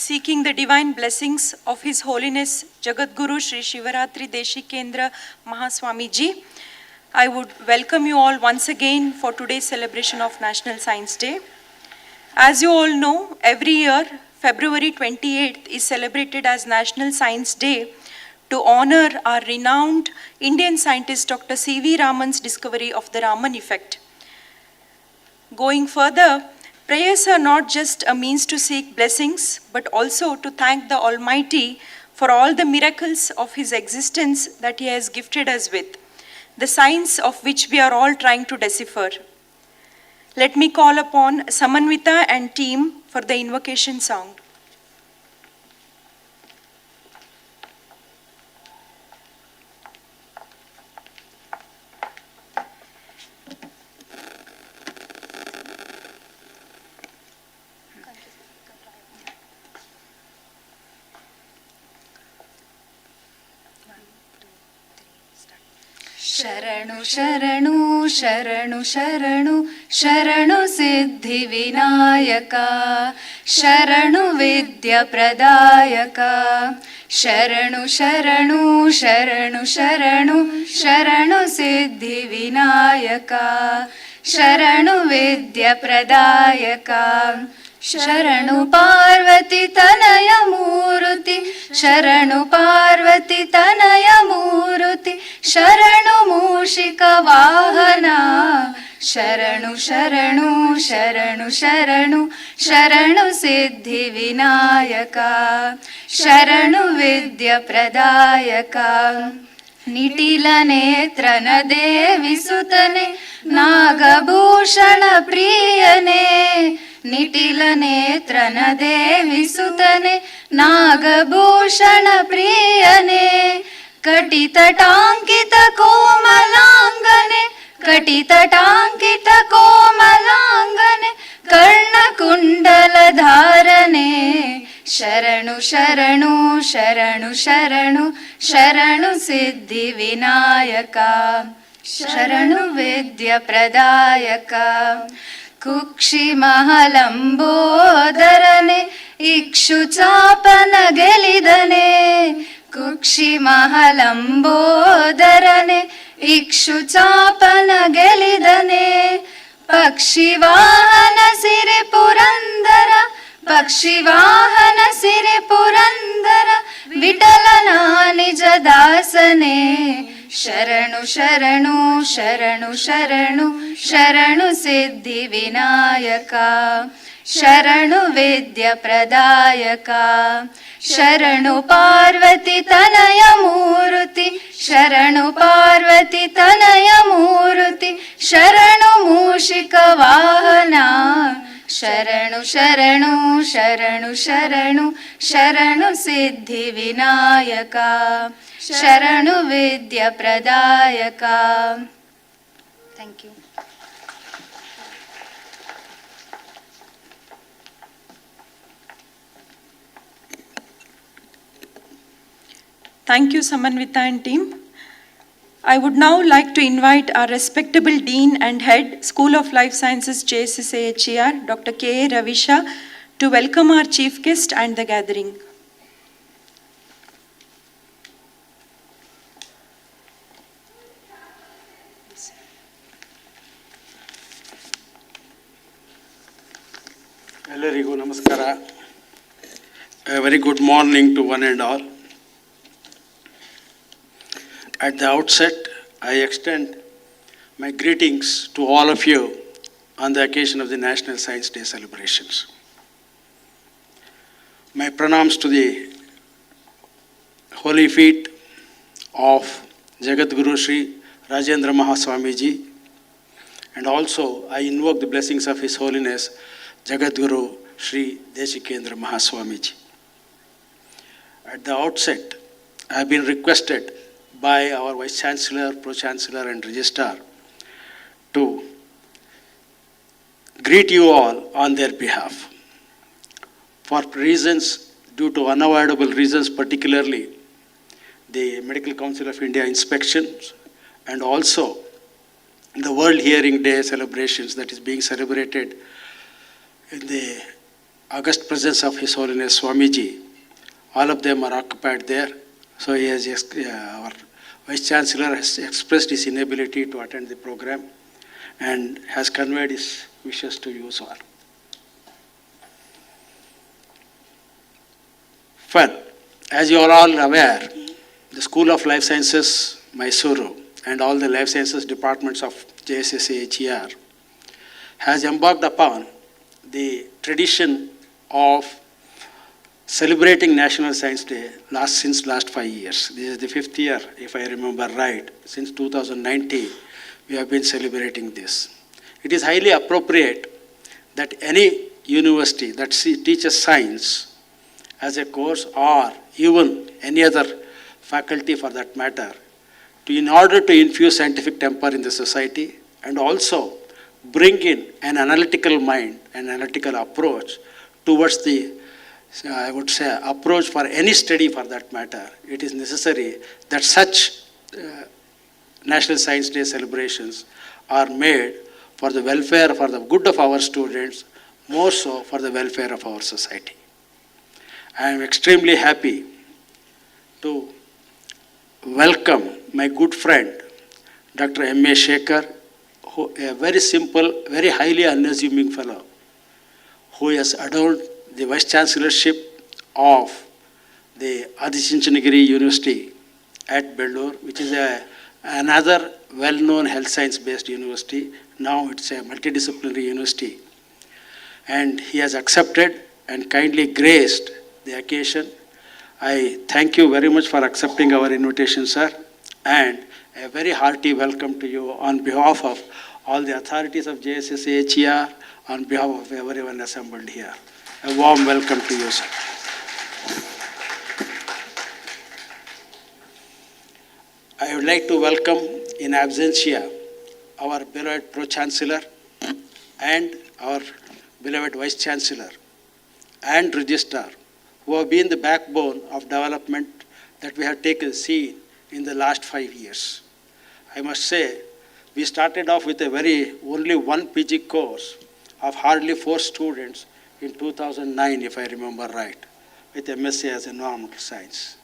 seeking the divine blessings of His Holiness Jagadguru Sri Shivaratri Deshikendra Mahaswamiji. I would welcome you all once again for today's celebration of National Science Day. As you all know, every year, February 28th is celebrated as National Science Day to honor our renowned Indian scientist Dr. C.V. Raman's discovery of the Raman effect. Going further, prayers are not just a means to seek blessings, but also to thank the Almighty for all the miracles of His existence that He has gifted us with, the science of which we are all trying to decipher. Let me call upon Samanvita and team for the invocation song. ಶರಣು ಶರಣು ಶರಣು ಶರಣು ಶರಣು ಸಿದ್ಧಿ ವಿನಾಯಕ ಶರಣು ವಿದ್ಯಾ ಪ್ರದಾಯಕ ಶರಣು ಶರಣು ಶರಣು ಶರಣು ಶರಣು ಸಿದ್ಧಿ ವಿನಾಯಕ ಶರಣು ವಿದ್ಯಾ ಪ್ರದಾಯಕ ಶರಣು ಪಾರ್ವತಿ ತನಯ ಮೂರುತಿ ಶರಣು ಪಾರ್ವತಿ ತನಯ ಮೂರುತಿ ಶರಣು ಮೂಷಿಕ ವಾಹನ ಶರಣು ಶರಣು ಶರಣು ಶರಣು ಶರಣು ಸಿದ್ಧಿ ವಿನಾಯಕ ಶರಣು ವಿದ್ಯಾ ಪ್ರದಾಯಕ ನಿಟಿಲ ನೇತ್ರನ ದೇವಿಸುತ್ತನೆ ನಾಗಭೂಷಣ ಪ್ರಿಯನೇ ನಿಟಿಲ ನೇತ್ರನ ದೇವಿಸುತ್ತನೆ ನಾಗಭೂಷಣ ಪ್ರಿಯನೇ ಕಟಿತಟಾಂಕಿತ ಕೋಮಲಾಂಗನೆ ಕಟಿತಟಾಂಕಿತ ಕೋಮಲಾಂಗನೆ ಕರ್ಣಕುಂಡಲ ಧಾರನೆ ಶರಣು ಶರಣು ಶರಣು ಶರಣು ಶರಣು ಸಿದ್ಧಿ ವಿನಾಯಕ ಶರಣು ವಿದ್ಯಾ ಪ್ರದಾಯಕ ಕುಕ್ಷಿ ಮಹಲಂಬೋದರನೆ ಇಕ್ಷು ಚಾಪನ ಗೆಲಿದನೆ ಕುಕ್ಷಿ ಮಹಲಂಬೋದರನೆ ಇಕ್ಷು ಚಾಪನ ಗೆಲಿದನೆ ಪಕ್ಷಿ ವಾಹನ ಸಿರಿ ಪುರಂದರ ಪಕ್ಷಿ ವಾಹನ ಸಿರಿ ಪುರಂದರ ವಿಠಲನ ನಿಜ ದಾಸನೆ ಶರಣು ಶರಣು ಶರಣು ಶರಣು ಶರಣು ಸಿದ್ಧಿ ವಿನಾಯಕ ಶರಣು ವಿದ್ಯಾ ಪ್ರದಾಯಕ ಶರಣು ಪಾರ್ವತಿ ತನಯ ಮೂರುತಿ ಶರಣು ಪಾರ್ವತಿ ತನಯ ಮೂರುತಿ ಶರಣು ಮೂಷಿಕ ವಾಹನ ಶರಣು ಶರಣು ಶರಣು ಶರಣು ಶರಣು ಸಿದ್ಧಿ ವಿನಾಯಕ ಶರಣು ವಿದ್ಯಾ ಪ್ರದಾಯಕ. Thank you. Thank you, Samanvita and team. I would now like to invite our respectable Dean and Head, School of Life Sciences, JSSA HER, Dr. K.A. Ravisha, to welcome our chief guest and the gathering. ಎಲ್ಲರಿಗೂ ನಮಸ್ಕಾರ. A very good morning to one and all. At the outset, I extend my greetings to all of you on the occasion of the National Science Day celebrations. My pranams to the holy feet of Jagadguru Sri Rajendra Mahaswamiji, and also I invoke the blessings of His Holiness Jagadguru Sri Deshikendra Mahaswamiji. At the outset, I have been requested by our Vice Chancellor, Pro-Chancellor and Registrar to greet you all on their behalf. For reasons, due to unavoidable reasons, particularly the Medical Council of India inspections and also the World Hearing Day celebrations that is being celebrated in the august presence of His Holiness Swamiji. All of them are occupied there. So he has, our Vice Chancellor has expressed his inability to attend the program and has conveyed his wishes to you all. Well, as you are all aware, the School of Life Sciences, Mysuru, and all the life sciences departments of JSSA HER has embarked upon the tradition of celebrating National Science Day since last 5 years. This is the 5th year, if I remember right. Since 2019, we have been celebrating this. It is highly appropriate that any university that teaches science as a course, or even any other faculty for that matter, in order to infuse scientific temper in the society and also bring in an analytical mind, an analytical approach towards the, I would say, approach for any study for that matter, it is necessary that such National Science Day celebrations are made for the welfare, for the good of our students, more so for the welfare of our society. I am extremely happy to welcome my good friend, Dr. M.A. Shekhar, a very simple, very highly unassuming fellow, who has adorned the Vice Chancellorship of the Adichunchanagiri University at Belur, which is another well-known health science-based university. Now it's a multidisciplinary university. And he has accepted and kindly graced the occasion. I thank you very much for accepting our invitation, sir, and a very hearty welcome to you on behalf of all the authorities of JSSA HER, on behalf of everyone assembled here. A warm welcome to you, sir. I would like to welcome in absentia our beloved Pro-Chancellor and our beloved Vice-Chancellor and Registrar, who have been the backbone of development that we have taken seen in the last 5 years. I must say, we started off with only one PG course of hardly 4 students in 2009, if I remember right, with MSc as Environmental Science.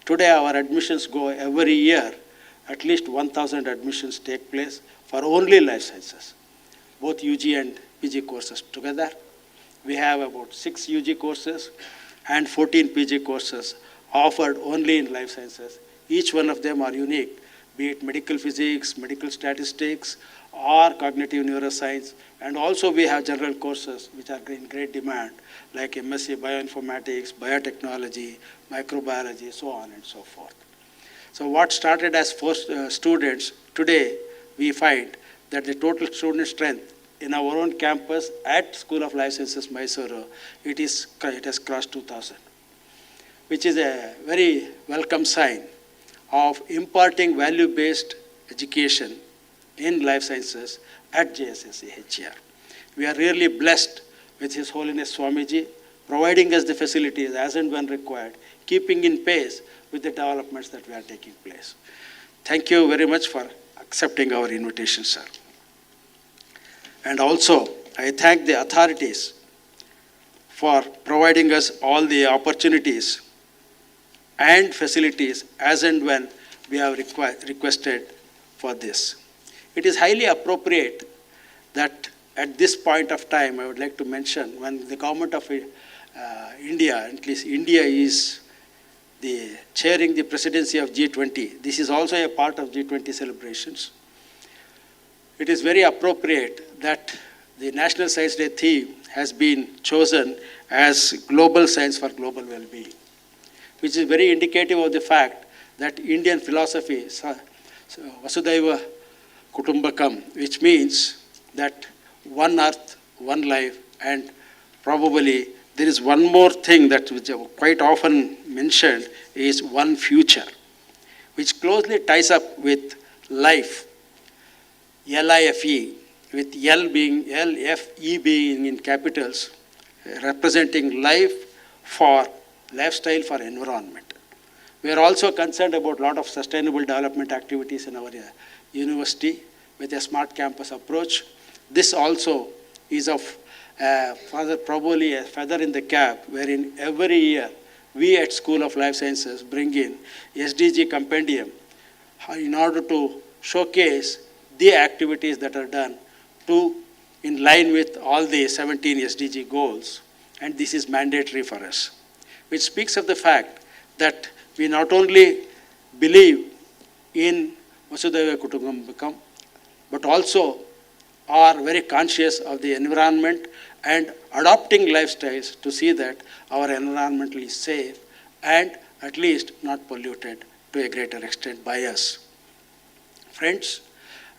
Today, our admissions go every year, at least 1,000 admissions take place for only life sciences, both UG and PG courses together. We have about 6 UG courses and 14 PG courses offered only in life sciences. Each one of them are unique, be it medical physics, medical statistics, or cognitive neuroscience. And also we have general courses which are in great demand, like MSc Bioinformatics, Biotechnology, Microbiology, so on and so forth. So what started as 4 students, today we find that the total student strength in our own campus at School of Life Sciences, Mysuru, it has crossed 2,000, which is a very welcome sign of imparting value-based education in life sciences at JSSA HER. We are really blessed with His Holiness Swamiji providing us the facilities as and when required, keeping in pace with the developments that we are taking place. Thank you very much for accepting our invitation, sir. And also, I thank the authorities for providing us all the opportunities and facilities as and when we have requested for this. It is highly appropriate that at this point of time, I would like to mention, when the government of India, at least India is chairing the presidency of G20. This is also a part of G20 celebrations. It is very appropriate that the National Science Day theme has been chosen as Global Science for Global Well-being, which is very indicative of the fact that Indian philosophy, Vasudhaiva Kutumbakam, which means that one earth, one life, and probably there is one more thing that which quite often mentioned is one future, which closely ties up with life, LIFE, with LFE being in capitals, representing life for lifestyle for environment. We are also concerned about a lot of sustainable development activities in our university with a smart campus approach. This also is of probably a feather in the cap, wherein every year we at School of Life Sciences bring in SDG compendium in order to showcase the activities that are done to in line with all the 17 SDG goals, and this is mandatory for us, which speaks of the fact that we not only believe in Vasudhaiva Kutumbakam, but also are very conscious of the environment and adopting lifestyles to see that our environment is safe and at least not polluted to a greater extent by us. Friends,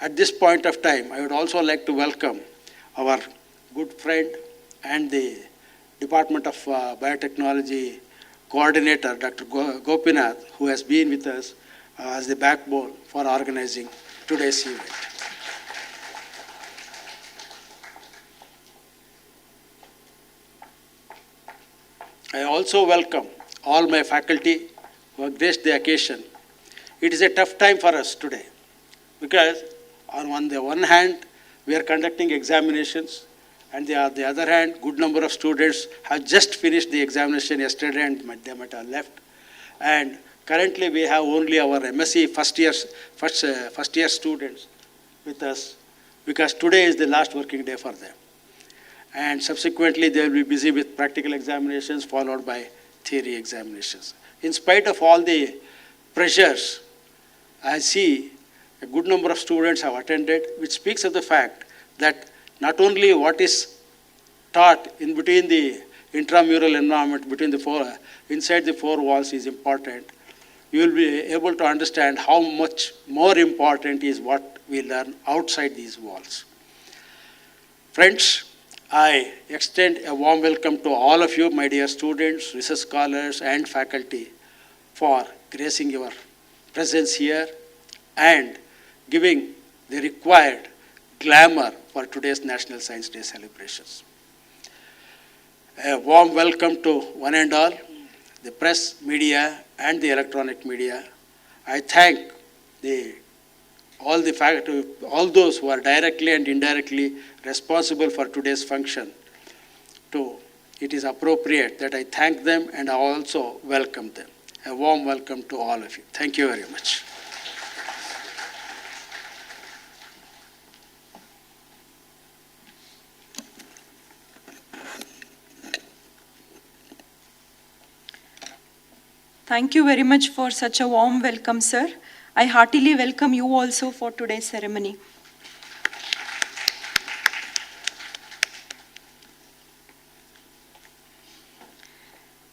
at this point of time, I would also like to welcome our good friend and the Department of Biotechnology Coordinator, Dr. Gopinath, who has been with us as the backbone for organizing today's event. I also welcome all my faculty who have graced the occasion. It is a tough time for us today because on the one hand, we are conducting examinations, and on the other hand, good number of students have just finished the examination yesterday and they might have left. And currently we have only our MSc first year students with us because today is the last working day for them. And subsequently they will be busy with practical examinations followed by theory examinations. In spite of all the pressures, I see a good number of students have attended, which speaks of the fact that not only what is taught in between the intramural environment, between the inside the four walls is important, you will be able to understand how much more important is what we learn outside these walls. Friends, I extend a warm welcome to all of you, my dear students, research scholars, and faculty for gracing your presence here and giving the required glamour for today's National Science Day celebrations. A warm welcome to one and all, the press, media, and the electronic media. I thank all those who are directly and indirectly responsible for today's function. It is appropriate that I thank them and I also welcome them. A warm welcome to all of you. Thank you very much. Thank you very much for such a warm welcome, sir. I heartily welcome you also for today's ceremony.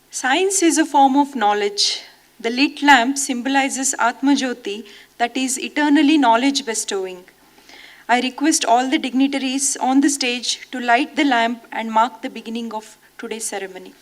Science is a form of knowledge. The lit lamp symbolizes Atma Jyoti, that is eternally knowledge bestowing. I request all the dignitaries on the stage to light the lamp and mark the beginning of today's ceremony.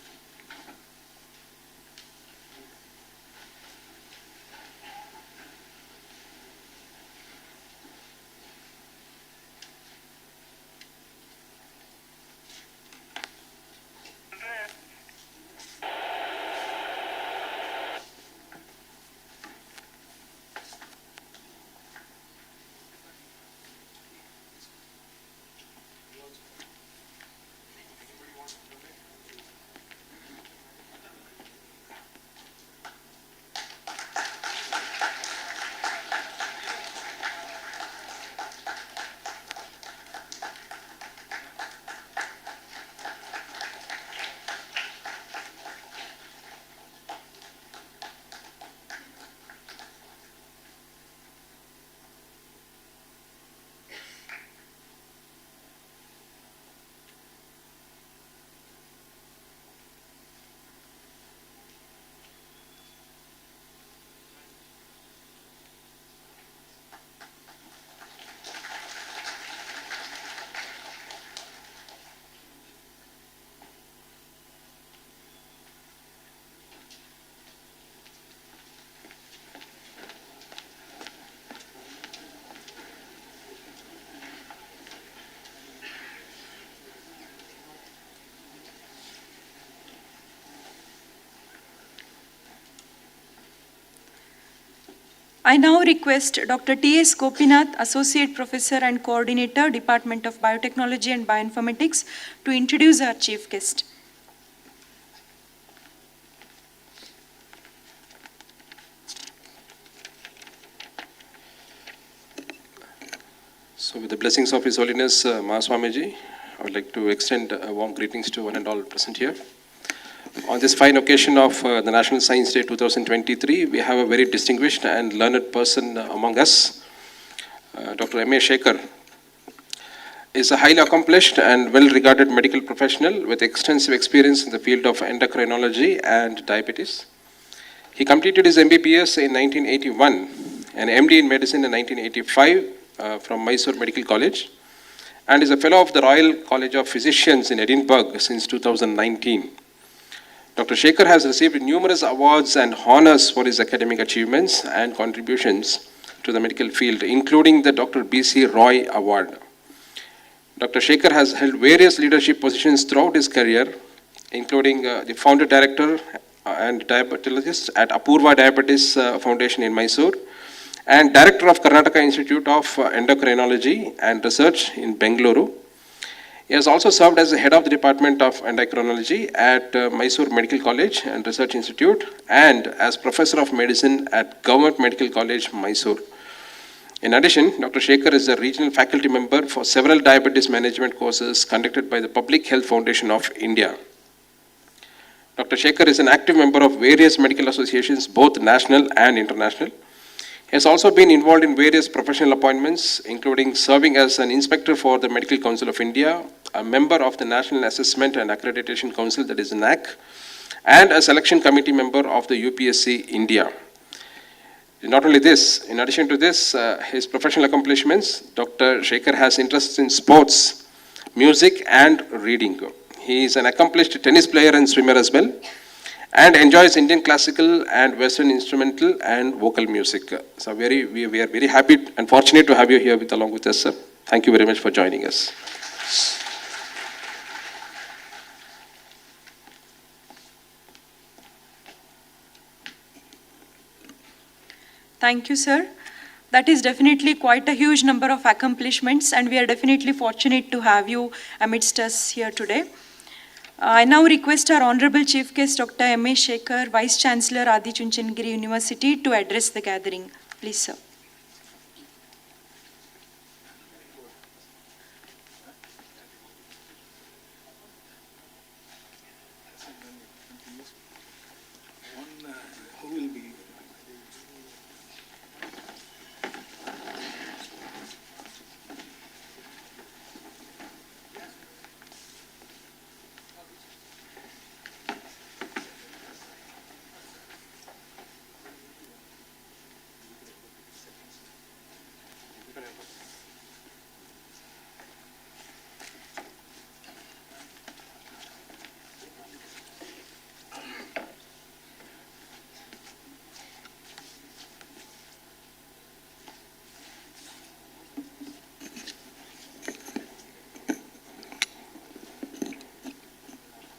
I now request Dr. T.S. Gopinath, Associate Professor and Coordinator, Department of Biotechnology and Bioinformatics, to introduce our chief guest. So with the blessings of His Holiness Mahaswamiji, I would like to extend warm greetings to one and all present here. On this fine occasion of the National Science Day 2023, we have a very distinguished and learned person among us. Dr. M.A. Shekhar is a highly accomplished and well-regarded medical professional with extensive experience in the field of endocrinology and diabetes. He completed his MBBS in 1981 and MD in medicine in 1985 from Mysore Medical College, and is a fellow of the Royal College of Physicians in Edinburgh since 2019. Dr. Shekhar has received numerous awards and honors for his academic achievements and contributions to the medical field, including the Dr. B.C. Roy Award. Dr. Shekhar has held various leadership positions throughout his career, including the founder director and diabetologist at Apurva Diabetes Foundation in Mysore, and director of Karnataka Institute of Endocrinology and Research in Bengaluru. He has also served as the head of the Department of Endocrinology at Mysore Medical College and Research Institute, and as Professor of Medicine at Government Medical College, Mysore. In addition, Dr. Shekhar is a regional faculty member for several diabetes management courses conducted by the Public Health Foundation of India. Dr. Shekhar is an active member of various medical associations, both national and international. He has also been involved in various professional appointments, including serving as an inspector for the Medical Council of India, a member of the National Assessment and Accreditation Council, that is NAC, and a selection committee member of the UPSC India. Not only this, in addition to this, his professional accomplishments, Dr. Shekhar has interests in sports, music, and reading. He is an accomplished tennis player and swimmer as well, and enjoys Indian classical and Western instrumental and vocal music. So we are very happy and fortunate to have you here along with us, sir. Thank you very much for joining us. Thank you, sir. That is definitely quite a huge number of accomplishments, and we are definitely fortunate to have you amidst us here today. I now request our Honorable Chief Guest, Dr. M.A. Shekhar, Vice Chancellor, Adi Chunchandgiri University, to address the gathering. Please, sir. Who will be?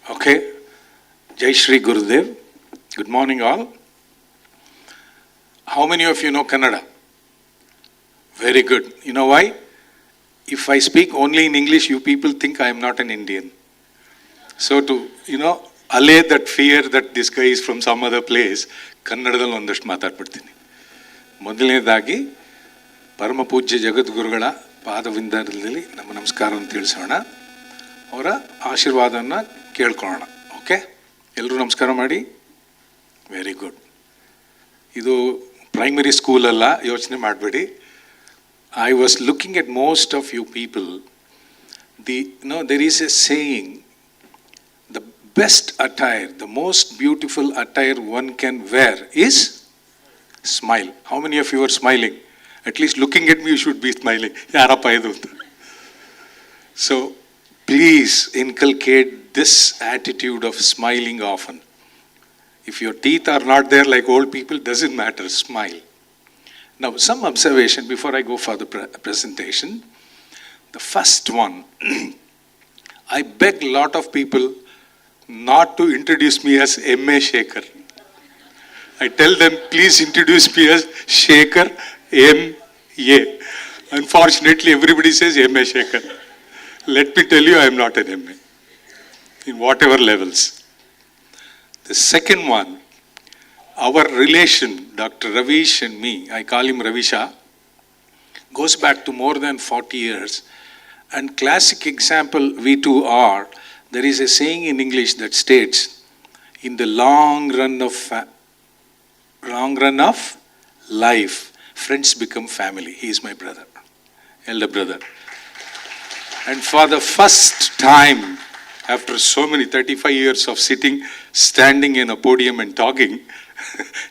Okay. Jai Shri Gurudev. Good morning, all. How many of you know Kannada? Very good. You know why? If I speak only in English, you people think I am not an Indian. So to, allay that fear that this guy is from some other place, ಕನ್ನಡದಲ್ಲಿ ಒಂದಷ್ಟು ಮಾತಾಡ್ಬಿಡ್ತೀನಿ. ಮೊದಲನೇದಾಗಿ ಪರಮ ಪೂಜ್ಯ ಜಗದ್ಗುರುಗಳ ಪಾದವಿಂದದಲ್ಲಿ ನಮ್ಮ ನಮಸ್ಕಾರವನ್ನು ತಿಳಿಸೋಣ, ಅವರ ಆಶೀರ್ವಾದವನ್ನು ಕೇಳ್ಕೊಳ್ಳೋಣ. Okay, ಎಲ್ಲರೂ ನಮಸ್ಕಾರ ಮಾಡಿ. Very good. ಇದು ಪ್ರೈಮರಿ ಸ್ಕೂಲಲ್ಲ, ಯೋಚನೆ ಮಾಡಬೇಡಿ. I was looking at most of you people. There is a saying, the best attire, the most beautiful attire one can wear is smile. How many of you are smiling? At least looking at me, you should be smiling. Yarappa idu. So please inculcate this attitude of smiling often. If your teeth are not there like old people, doesn't matter, smile. Now, some observation before I go for the presentation. The first one, I beg a lot of people not to introduce me as M.A. Shekhar. I tell them, please introduce me as Shekhar M.A. Unfortunately, everybody says M.A. Shekhar. Let me tell you, I am not an M.A. in whatever levels. The second one, our relation, Dr. Ravish and me, I call him Ravisha, goes back to more than 40 years. And classic example we two are, there is a saying in English that states, in the long run of life, friends become family. He is my brother, elder brother. And for the first time, after so many 35 years of sitting, standing in a podium and talking,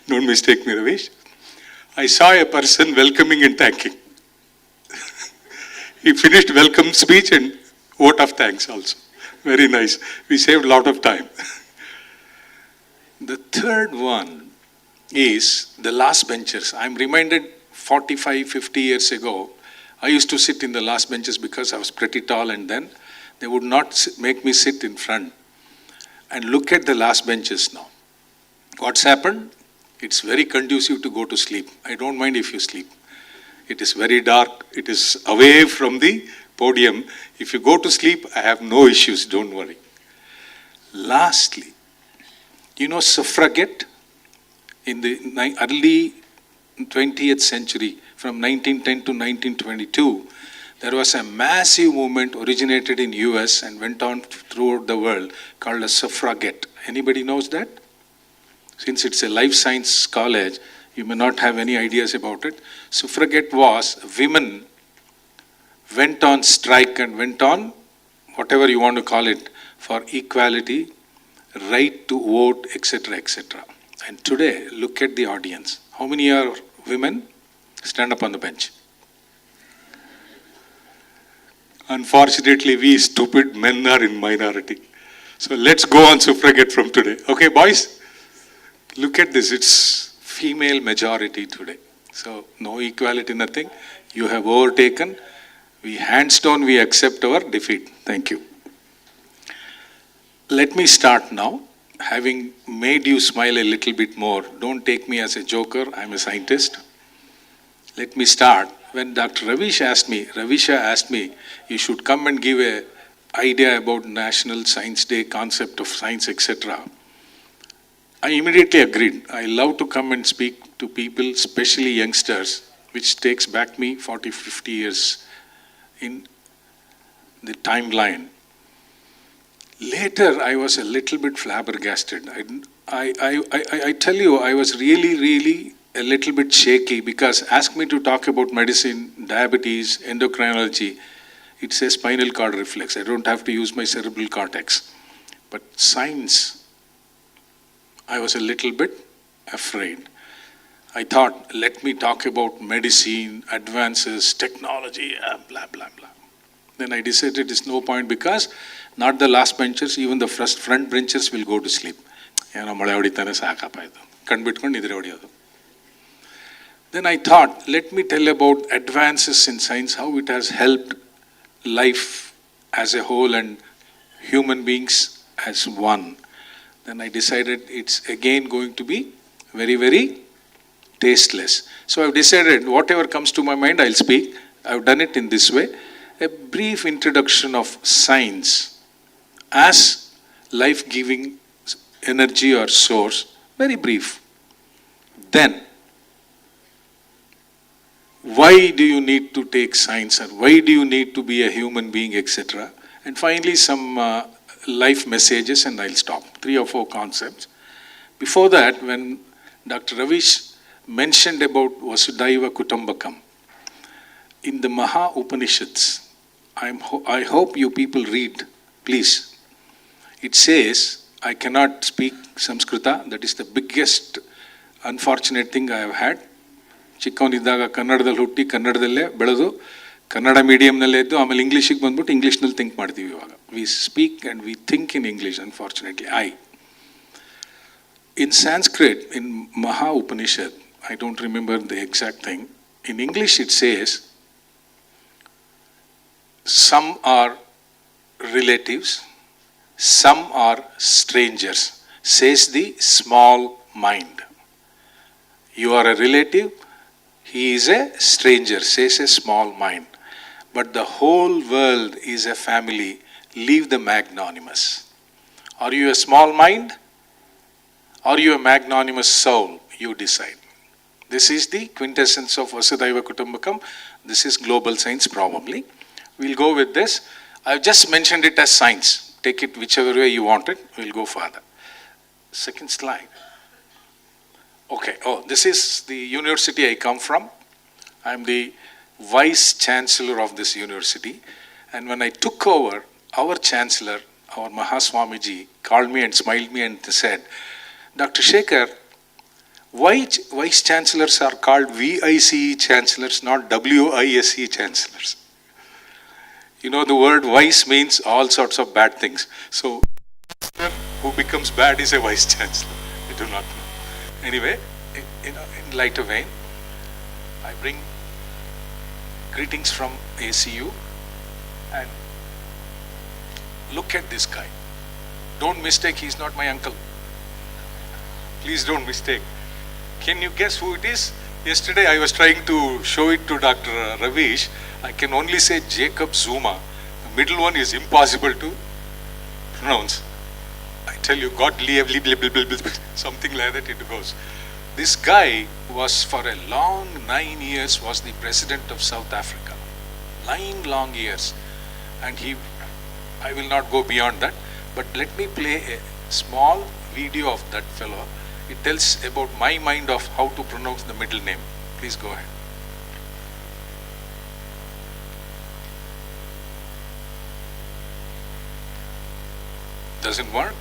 don't mistake me, Ravish, I saw a person welcoming and thanking. He finished welcome speech and vote of thanks also. Very nice. We saved a lot of time. The third one is the last benchers. I'm reminded 45, 50 years ago, I used to sit in the last benches because I was pretty tall, and then they would not make me sit in front. And look at the last benches now. What's happened? It's very conducive to go to sleep. I don't mind if you sleep. It is very dark. It is away from the podium. If you go to sleep, I have no issues. Don't worry. Lastly, you know suffragette? In the early 20th century, from 1910 to 1922, there was a massive movement originated in US and went on throughout the world called a suffragette. Anybody knows that? Since it's a life science college, you may not have any ideas about it. Suffragette was women went on strike and went on, whatever you want to call it, for equality, right to vote, etc., etc. And today, look at the audience. How many are women? Stand up on the bench. Unfortunately, we stupid men are in minority. So let's go on suffragette from today. Okay, boys? Look at this. It's female majority today. So no equality, nothing. You have overtaken. We hands down, we accept our defeat. Thank you. Let me start now. Having made you smile a little bit more, don't take me as a joker. I'm a scientist. Let me start. When Dr. Ravisha asked me, you should come and give an idea about National Science Day, concept of science, etc. I immediately agreed. I love to come and speak to people, especially youngsters, which takes back me 40, 50 years in the timeline. Later, I was a little bit flabbergasted. I tell you, I was really a little bit shaky because ask me to talk about medicine, diabetes, endocrinology. It's a spinal cord reflex. I don't have to use my cerebral cortex. But science, I was a little bit afraid. I thought, let me talk about medicine, advances, technology, blah, blah, blah. Then I decided it's no point because not the last benchers, even the front benchers will go to sleep. Then I thought, let me tell about advances in science, how it has helped life as a whole and human beings as one. Then I decided it's again going to be very tasteless. So I've decided whatever comes to my mind, I'll speak. I've done it in this way. A brief introduction of science as life-giving energy or source, very brief. Then, why do you need to take science and why do you need to be a human being, etc. And finally, some life messages and I'll stop. 3 or 4 concepts. Before that, when Dr. Ravish mentioned about Vasudhaiva Kutumbakam, in the Maha Upanishads, I hope you people read, please. It says, I cannot speak Samskrita, that is the biggest unfortunate thing I have had. ಚಿಕ್ಕವನಿದ್ದಾಗ ಕನ್ನಡದಲ್ಲಿ ಹುಟ್ಟಿ ಕನ್ನಡದಲ್ಲೇ ಬೆಳೆದು ಕನ್ನಡ ಮೀಡಿಯಂನಲ್ಲೇ ಇದ್ದು ಆಮೇಲೆ ಇಂಗ್ಲೀಷಿಗೆ ಬಂದ್ಬಿಟ್ಟು ಇಂಗ್ಲೀಷ್ನಲ್ಲಿ think ಮಾಡ್ತೀವಿ ಇವಾಗ. We speak and we think in English unfortunately. In Sanskrit, in Maha Upanishad, I don't remember the exact thing. In English it says, some are relatives, some are strangers, says the small mind. You are a relative, he is a stranger, says a small mind. But the whole world is a family, leave the magnanimous. Are you a small mind? Are you a magnanimous soul? You decide. This is the quintessence of Vasudhaiva Kutumbakam. This is global science probably. We'll go with this. I've just mentioned it as science. Take it whichever way you want it. We'll go further. Second slide. Okay. Oh, this is the university I come from. I'm the Vice Chancellor of this university. And when I took over, our Chancellor, our Mahaswamiji, called me and smiled me and said, Dr. Shekhar, why Vice Chancellors are called VICE Chancellors, not WISE Chancellors? You know, the word vice means all sorts of bad things. So, who becomes bad is a Vice Chancellor. I do not know. Anyway, in lighter vein, I bring greetings from ACU and look at this guy. Don't mistake, he's not my uncle. Please don't mistake. Can you guess who it is? Yesterday I was trying to show it to Dr. Ravish. I can only say Jacob Zuma. The middle one is impossible to pronounce. I tell you, God, something like that it goes. This guy was for a long 9 years was the president of South Africa. 9 long years. And I will not go beyond that, but let me play a small video of that fellow. It tells about my mind of how to pronounce the middle name. Please go ahead. Doesn't work?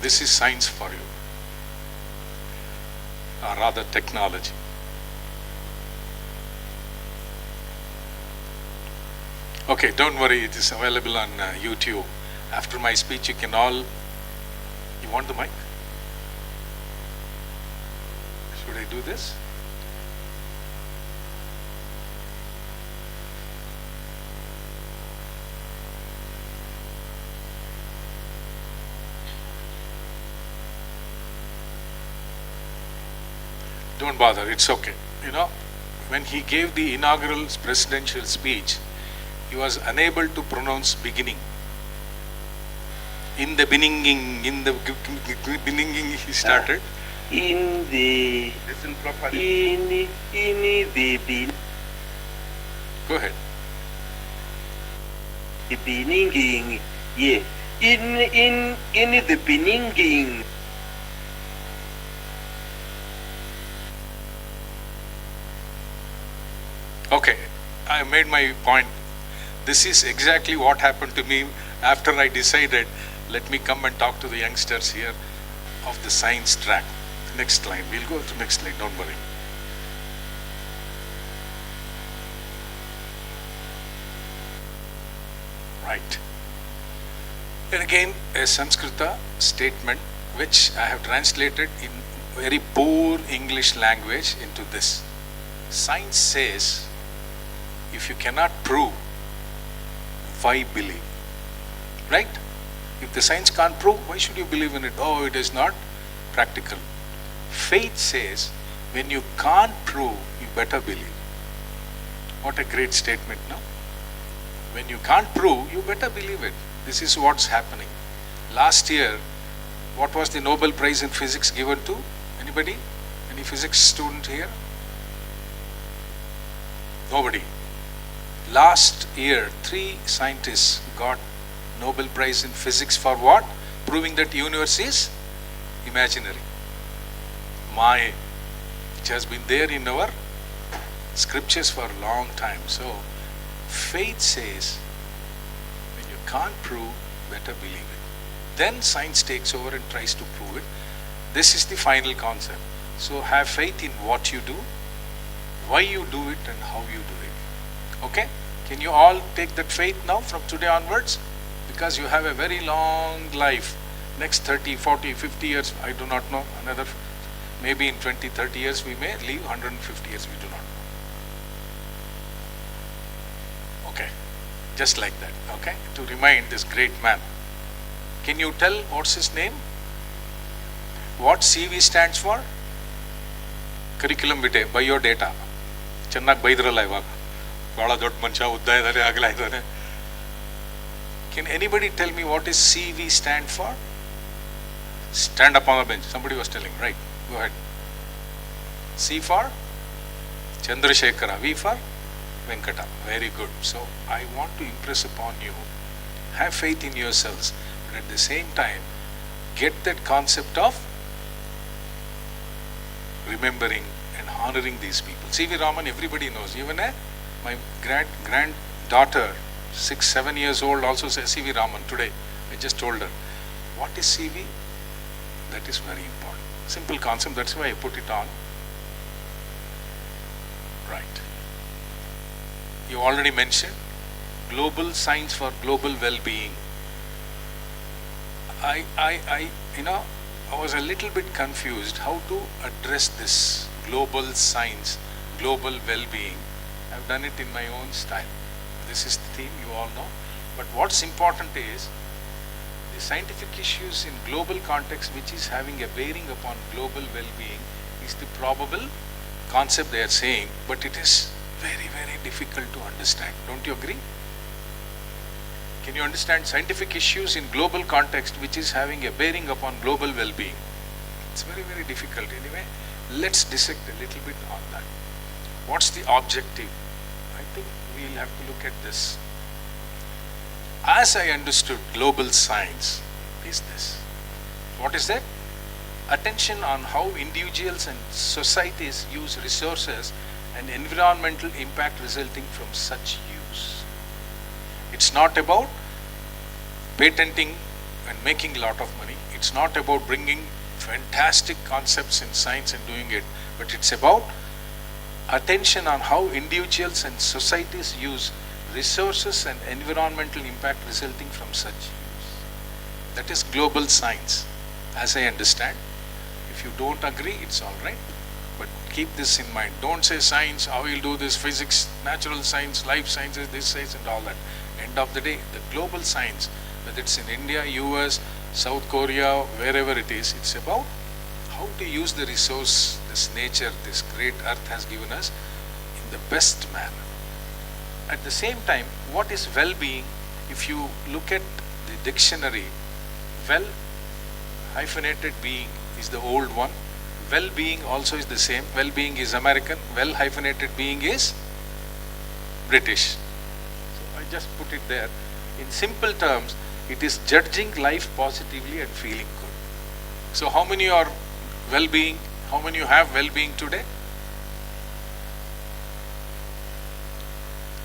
This is science for you. Or rather technology. Okay, don't worry, it is available on YouTube. After my speech, you can all... You want the mic? Should I do this? Don't bother, it's okay. You know, when he gave the inaugural presidential speech, he was unable to pronounce beginning. In the beginning, he started. In the Listen properly. in the Go ahead. beginning, yeah. In the beginning. Okay, I made my point. This is exactly what happened to me after I decided, let me come and talk to the youngsters here of the science track. Next slide, we'll go to next slide, don't worry. Right. And again, a Sanskrita statement which I have translated in very poor English language into this. Science says, if you cannot prove, why believe? Right? If the science can't prove, why should you believe in it? Oh, it is not practical. Faith says, when you can't prove, you better believe. What a great statement, no? When you can't prove, you better believe it. This is what's happening. Last year, what was the Nobel Prize in Physics given to? Anybody? Any physics student here? Nobody. Last year, 3 scientists got Nobel Prize in Physics for what? Proving that universe is imaginary. Maya, which has been there in our scriptures for a long time. So, faith says, when you can't prove, better believe it. Then science takes over and tries to prove it. This is the final concept. So, have faith in what you do, why you do it, and how you do it. Okay? Can you all take that faith now from today onwards? Because you have a very long life. Next 30, 40, 50 years, I do not know. Another, maybe in 20, 30 years we may live, 150 years we do not know. Okay, just like that, okay? To remind this great man. Can you tell what's his name? what CV stands for? Curriculum vitae, biodata. ಚೆನ್ನಾಗಿ ಬೈದ್ರಲ್ಲ ಇವಾಗ, ಭಾಳ ದೊಡ್ಡ ಮನುಷ್ಯ, ಉದ್ದ ಇದ್ದಾನೆ, ಅಗಲ ಇದ್ದಾನೆ. Can anybody tell me what is CV stand for? Stand up on the bench. Somebody was telling, right? Go ahead. C for Chandrasekhara, V for Venkata. Very good. So I want to impress upon you, have faith in yourselves, but at the same time, get that concept of remembering and honoring these people. C.V. Raman, everybody knows. Even my granddaughter, 6-7 years old, also says C.V. Raman today. I just told her, what is C.V.? That is very important. Simple concept, that's why I put it on. Right. You already mentioned global science for global well-being. I was a little bit confused how to address this global science, global well-being. I've done it in my own style. This is the theme, you all know. But what's important is the scientific issues in global context, which is having a bearing upon global well-being, is the probable concept they are saying, but it is very, very difficult to understand. Don't you agree? Can you understand scientific issues in global context which is having a bearing upon global well-being? It's very, very difficult. Anyway, let's dissect a little bit on that. What's the objective? I think we'll have to look at this. As I understood global science is this. What is that? Attention on how individuals and societies use resources and environmental impact resulting from such use. It's not about patenting and making a lot of money. It's not about bringing fantastic concepts in science and doing it, but it's about attention on how individuals and societies use resources and environmental impact resulting from such use. That is global science, as I understand. If you don't agree, it's all right. But keep this in mind. Don't say science, how you'll do this, physics, natural science, life sciences, this science and all that. End of the day, the global science, whether it's in India, US, South Korea, wherever it is, it's about how to use the resource, this nature, this great earth has given us in the best manner. At the same time, what is well-being? If you look at the dictionary, well hyphenated being is the old one. Well-being also is the same. Well-being is American. Well hyphenated being is British. So I just put it there. In simple terms, it is judging life positively and feeling good. So how many are well-being? How many you have well-being today?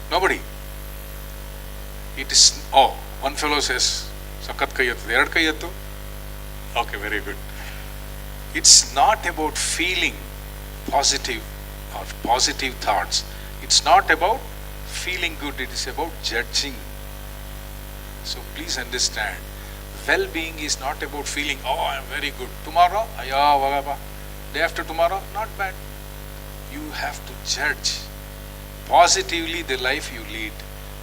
Nobody. It is, one fellow says, Sakat kayatu, erad kayatu. Okay, very good. It's not about feeling positive or positive thoughts. It's not about feeling good, it is about judging. So please understand, well-being is not about feeling, I am very good. Tomorrow, day after tomorrow, not bad. You have to judge positively the life you lead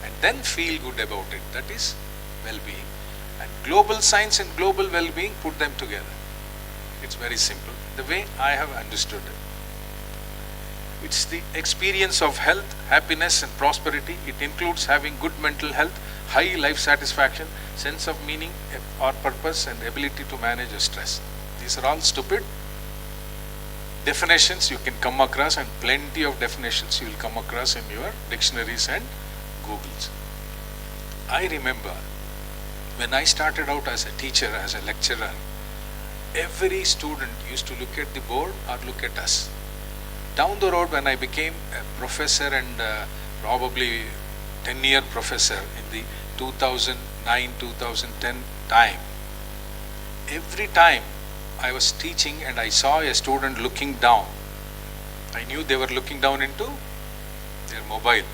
and then feel good about it. That is well-being. And global science and global well-being, put them together. It's very simple, the way I have understood it. It's the experience of health, happiness and prosperity. It includes having good mental health, high life satisfaction, sense of meaning or purpose and ability to manage stress. These are all stupid definitions you can come across, and plenty of definitions you will come across in your dictionaries and Googles. I remember when I started out as a teacher, as a lecturer, every student used to look at the board or look at us. Down the road, when I became a professor and probably 10-year professor in the 2009-2010 time, every time I was teaching and I saw a student looking down, I knew they were looking down into their mobile.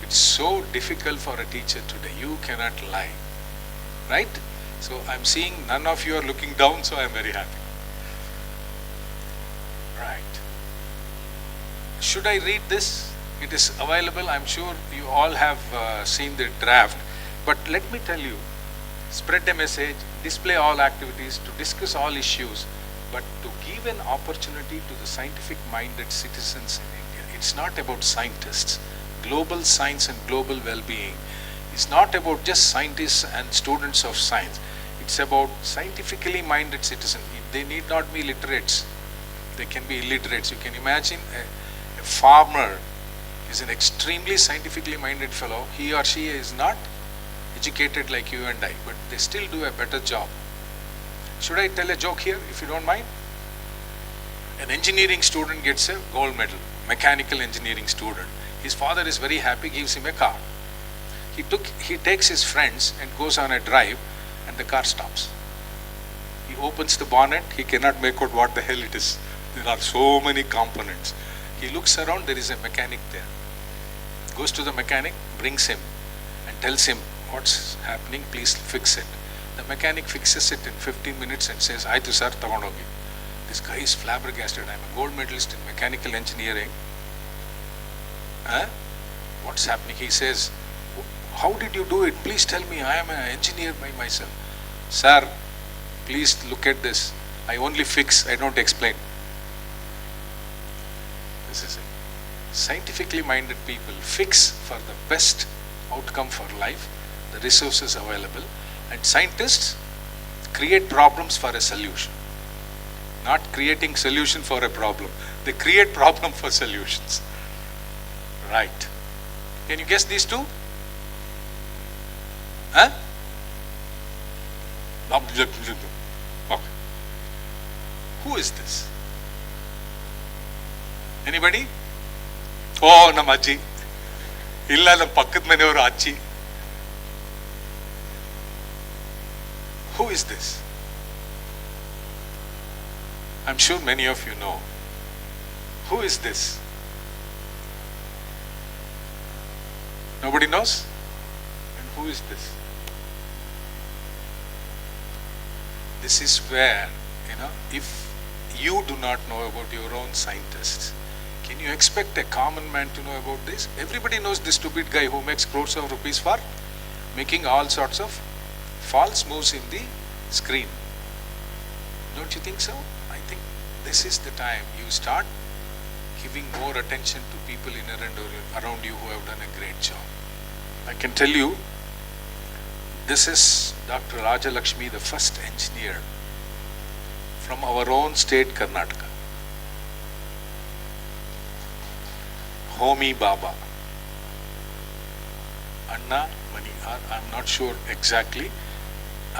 It's so difficult for a teacher today. You cannot lie. Right? So I'm seeing none of you are looking down, so I'm very happy. Right. Should I read this? It is available. I'm sure you all have seen the draft. But let me tell you, spread a message, display all activities, to discuss all issues, but to give an opportunity to the scientific-minded citizens in India. It's not about scientists. Global science and global well-being is not about just scientists and students of science. It's about scientifically minded citizens. They need not be literates. They can be illiterates. You can imagine a farmer is an extremely scientifically minded fellow. He or she is not educated like you and I, but they still do a better job. Should I tell a joke here, if you don't mind? An engineering student gets a gold medal, mechanical engineering student. His father is very happy, gives him a car. He takes his friends and goes on a drive, and the car stops. He opens the bonnet, he cannot make out what the hell it is. There are so many components. He looks around, there is a mechanic there. Goes to the mechanic, brings him and tells him what's happening, please fix it. The mechanic fixes it in 15 minutes and says, "Aitu sir, tagondogi." This guy is flabbergasted. I'm a gold medalist in mechanical engineering. What's happening? He says, "How did you do it? Please tell me. I am an engineer by myself." "Sir, please look at this. I only fix, I don't explain." This is it. Scientifically minded people fix for the best outcome for life, the resources available, and scientists create problems for a solution. Not creating solution for a problem. They create problem for solutions. Right. Can you guess these two? Huh? Okay. Who is this? Anybody? Oh, ನಮ್ಮ ಅಜ್ಜಿ. ಇಲ್ಲ, ನಮ್ಮ ಪಕ್ಕದ ಮನೆಯವರು ಅಜ್ಜಿ. Who is this? I'm sure many of you know. Who is this? Nobody knows? And who is this? This is where, if you do not know about your own scientists, can you expect a common man to know about this? Everybody knows this stupid guy who makes crores of rupees for making all sorts of false moves in the screen. Don't you think so? I think this is the time you start giving more attention to people in and around you who have done a great job. I can tell you, this is Dr. Rajalakshmi, the first engineer from our own state, Karnataka. Homi Baba. Anna Mani, I'm not sure exactly.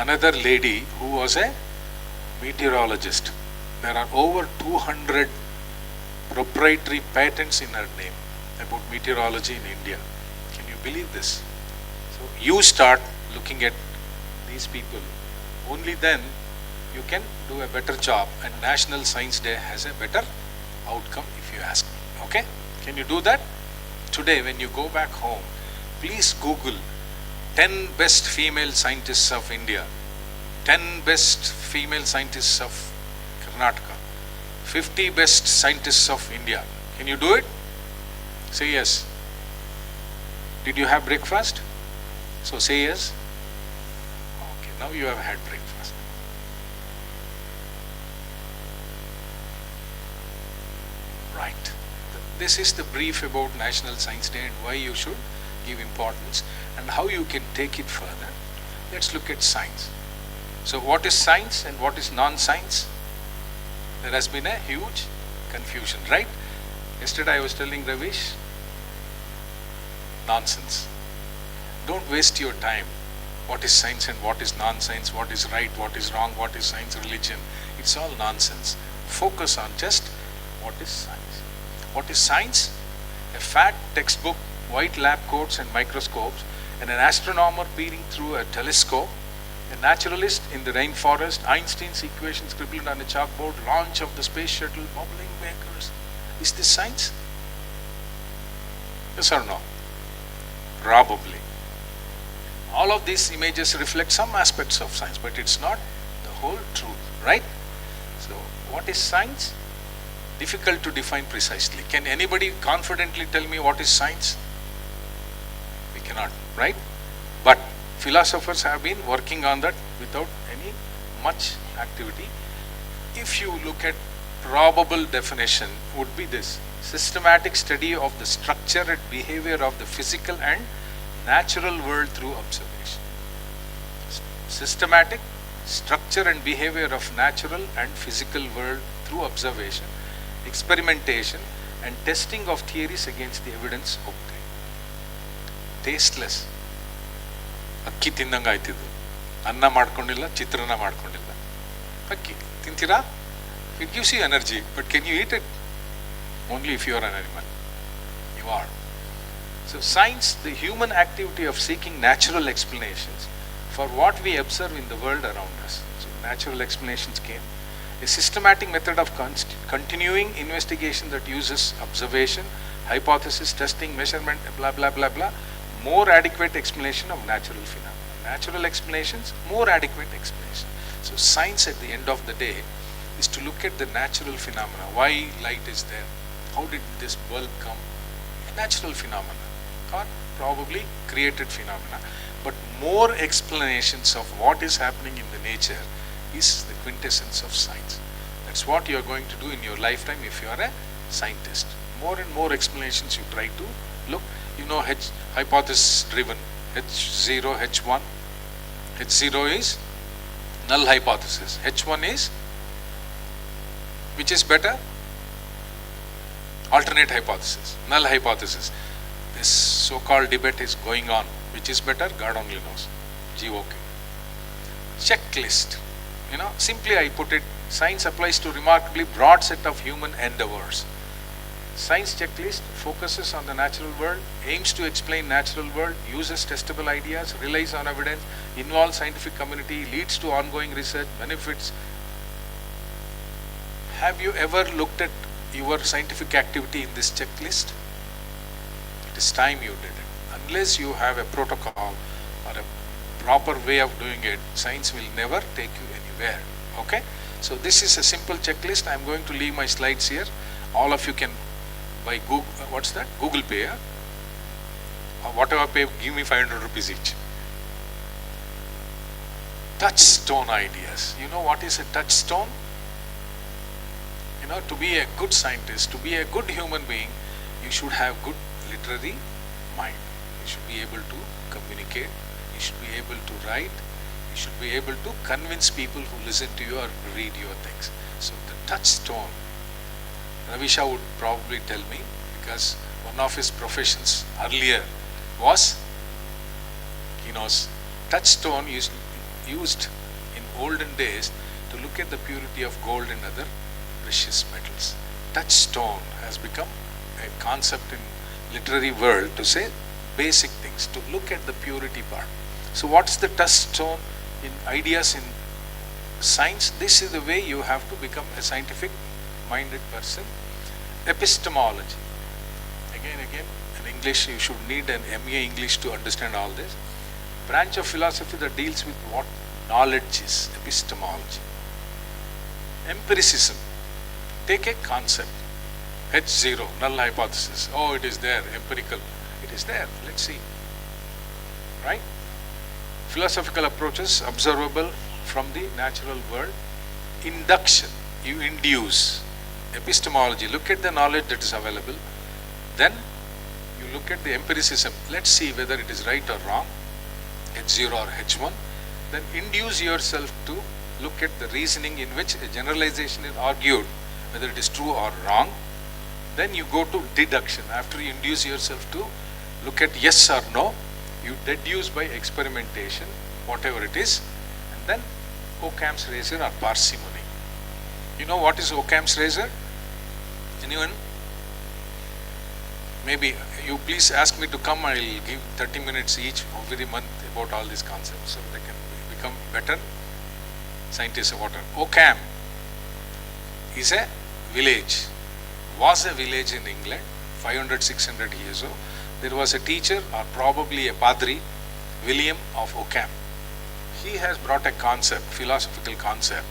Another lady who was a meteorologist. There are over 200 proprietary patents in her name about meteorology in India. Can you believe this? So you start looking at these people. Only then you can do a better job, and National Science Day has a better outcome, if you ask me. Okay? Can you do that? Today when you go back home, please Google 10 best female scientists of India, 10 best female scientists of Karnataka, 50 best scientists of India. Can you do it? Say yes. Did you have breakfast? So say yes. Okay, now you have had breakfast. Right. This is the brief about National Science Day and why you should give importance and how you can take it further. Let's look at science. So what is science and what is non-science? There has been a huge confusion, right? Yesterday I was telling Ravish, nonsense. Don't waste your time. What is science and what is non-science? What is right, what is wrong, what is science, religion? It's all nonsense. Focus on just what is science. What is science? A fat textbook, white lab coats and microscopes, and an astronomer peering through a telescope, a naturalist in the rainforest, Einstein's equations scribbled on a chalkboard, launch of the space shuttle, bubbling bakers. Is this science? Yes or no? Probably. All of these images reflect some aspects of science, but it's not the whole truth, right? So, what is science? Difficult to define precisely. Can anybody confidently tell me what is science? We cannot, right? But Philosophers have been working on that without any much activity. If you look at probable definition, would be this: systematic study of the structure and behavior of the physical and natural world through observation. Systematic structure and behavior of natural and physical world through observation, experimentation and testing of theories against the evidence obtained. Tasteless. ಅಕ್ಕಿ ತಿಂದಂಗೆ ಆಯ್ತಿದ್ದು, ಅನ್ನ ಮಾಡ್ಕೊಂಡಿಲ್ಲ, ಚಿತ್ರಾನ್ನ ಮಾಡ್ಕೊಂಡಿಲ್ಲ, ಅಕ್ಕಿ ತಿಂತೀರಾ? It gives you energy, but can you eat it? Only if you are an animal. You are. So science, the human activity of seeking natural explanations for what we observe in the world around us. So natural explanations came. A systematic method of continuing investigation that uses observation, hypothesis, testing, measurement, blah, blah, blah, blah. More adequate explanation of natural phenomena. Natural explanations, more adequate explanation. So science at the end of the day is to look at the natural phenomena. Why light is there? How did this bulb come? Natural phenomena or probably created phenomena. But more explanations of what is happening in the nature is the quintessence of science. That's what you are going to do in your lifetime if you are a scientist. More and more explanations you try to look. You know, hypothesis driven, H0, H1. H0 is null hypothesis. H1 is, which is better? Alternate hypothesis, null hypothesis. This so-called debate is going on. Which is better? God only knows. GOK. Checklist. You know, simply I put it, science applies to remarkably broad set of human endeavors. Science checklist focuses on the natural world, aims to explain natural world, uses testable ideas, relies on evidence, involves scientific community, leads to ongoing research, benefits. Have you ever looked at your scientific activity in this checklist? It is time you did it. Unless you have a protocol or a proper way of doing it, science will never take you anywhere. Okay? So this is a simple checklist. I am going to leave my slides here. All of you can by Google, what's that? Google Pay, or whatever pay, give me 500 rupees each. Touchstone ideas. You know what is a touchstone? You know, to be a good scientist, to be a good human being, you should have good literary mind. You should be able to communicate. You should be able to write. You should be able to convince people who listen to you or read your things. So the touchstone, Ravisha would probably tell me, because one of his professions earlier was, he knows, touchstone used in olden days to look at the purity of gold and other precious metals. Touchstone has become a concept in literary world to say basic things, to look at the purity part. So what's the touchstone in ideas in science? This is the way you have to become a scientific minded person. Epistemology. Again, in English, you should need an MA English to understand all this. Branch of philosophy that deals with what knowledge is. Epistemology. Empiricism. Take a concept. H0, null hypothesis. Oh, it is there, empirical. It is there. Let's see. Right? Philosophical approaches observable from the natural world. Induction. You induce. Epistemology, look at the knowledge that is available. Then you look at the empiricism. Let's see whether it is right or wrong, H0 or H1. Then induce yourself to look at the reasoning in which a generalization is argued, whether it is true or wrong. Then you go to deduction. After you induce yourself to look at yes or no, you deduce by experimentation, whatever it is. And then Occam's razor or parsimony. You know what is Occam's razor? Anyone? Maybe you please ask me to come. I will give 30 minutes each every month about all these concepts so they can become better scientists of water. Occam is a village, was a village in England 500, 600 years ago. There was a teacher or probably a padri, William of Occam. He has brought a concept, philosophical concept.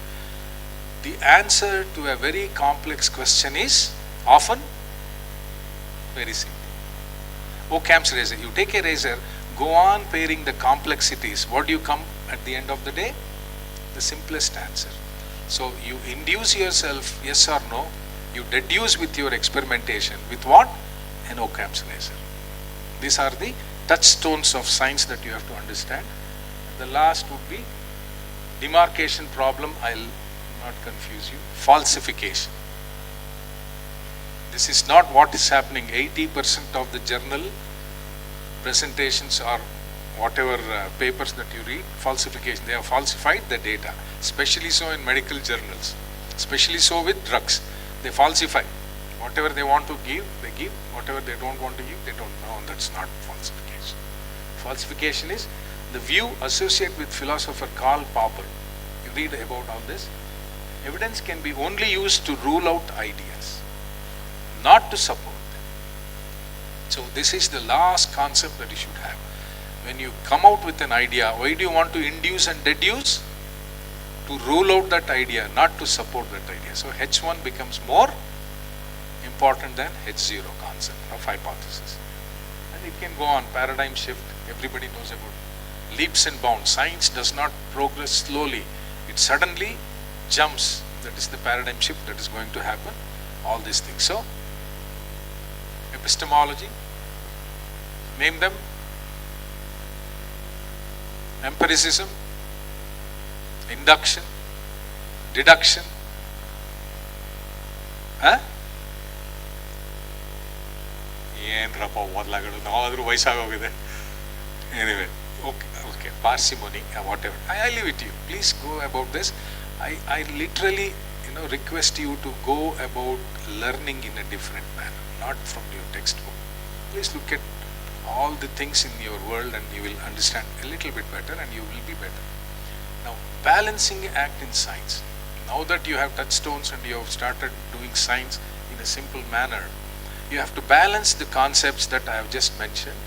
The answer to a very complex question is often very simple. Occam's razor. You take a razor, go on pairing the complexities. What do you come at the end of the day? The simplest answer. So you induce yourself yes or no. You deduce with your experimentation. With what? An Occam's razor. These are the touchstones of science that you have to understand. The last would be demarcation problem. I'll not confuse you. Falsification. This is not what is happening. 80% of the journal presentations or whatever papers that you read, falsification. They have falsified the data, especially so in medical journals, especially so with drugs. They falsify. Whatever they want to give, they give. Whatever they don't want to give, they don't. No, that's not falsification. Falsification is the view associated with philosopher Karl Popper. You read about all this. Evidence can be only used to rule out ideas, not to support them. So this is the last concept that you should have. When you come out with an idea, why do you want to induce and deduce? To rule out that idea, not to support that idea. So H1 becomes more important than H0 concept of hypothesis. And it can go on, paradigm shift, everybody knows about it. Leaps and bounds. Science does not progress slowly. It suddenly jumps. That is the paradigm shift that is going to happen. All these things. So, epistemology, name them. Empiricism, induction, deduction, ಏನ್ರಪ್ಪ ಓದ್ಲಾಗಡು ನಾವಾದ್ರೂ ವಯಸ್ಸಾಗೋಗಿದೆ anyway okay parsimony whatever I leave it to you. Please go about this. I literally request you to go about learning in a different manner, not from your textbook. Please look at all the things in your world and you will understand a little bit better and you will be better. Now, balancing act in science. Now that you have touchstones and you have started doing science in a simple manner, you have to balance the concepts that I have just mentioned.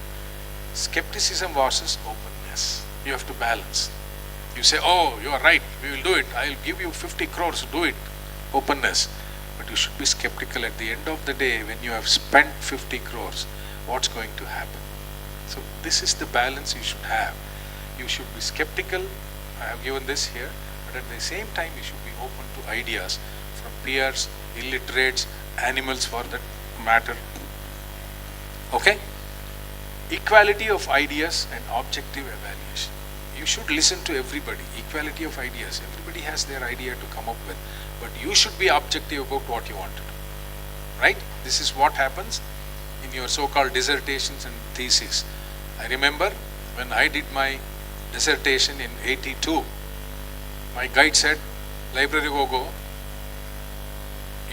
Skepticism versus openness. You have to balance. You say, oh, you are right, we will do it. I will give you 50 crores, do it. Openness. But you should be skeptical at the end of the day when you have spent 50 crores. What's going to happen? So this is the balance you should have. You should be skeptical. I have given this here. But at the same time, you should be open to ideas from peers, illiterates, animals for that matter. Okay? Equality of ideas and objective evaluation. You should listen to everybody. Equality of ideas. Everybody has their idea to come up with. But you should be objective about what you want to do. Right? This is what happens in your so-called dissertations and theses. I remember when I did my dissertation in 82, my guide said, library ಹೋಗೋ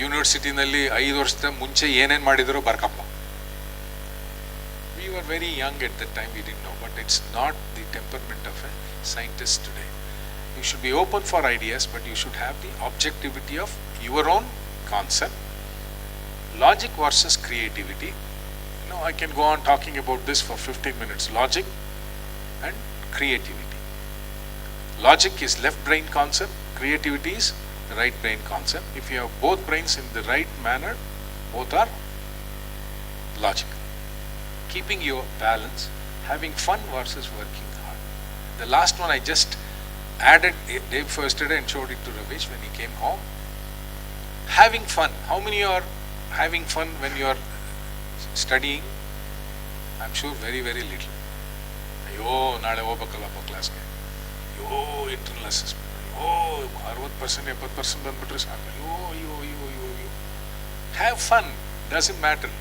ಯೂನಿವರ್ಸಿಟಿನಲ್ಲಿ 5 ವರ್ಷದ ಮುಂಚೆ ಏನೇನು ಮಾಡಿದರೋ ಬರ್ಕಪ್ಪ. We were very young at that time, we didn't know, but it's not the temperament of a scientist today. You should be open for ideas, but you should have the objectivity of your own concept. Logic versus creativity. I can go on talking about this for 15 minutes. Logic and creativity. Logic is left brain concept, creativity is right brain concept. If you have both brains in the right manner, both are logical. Keeping your balance, having fun versus working hard. The last one I just added day before yesterday and showed it to Ravish when he came home. Having fun. How many are having fun when you are studying? I'm sure very, very little. ಅಯ್ಯೋ ನಾಳೆ ಹೋಗ್ಬೇಕಲ್ಲಪ್ಪ ಕ್ಲಾಸ್ಗೆ, ಅಯ್ಯೋ internal assessment, ಅಯ್ಯೋ 60% 70% ಬಂದ್ಬಿಟ್ರೆ ಸಾಕು, ಅಯ್ಯೋ ಅಯ್ಯೋ ಅಯ್ಯೋ ಅಯ್ಯೋ ಅಯ್ಯೋ. Have fun, doesn't matter.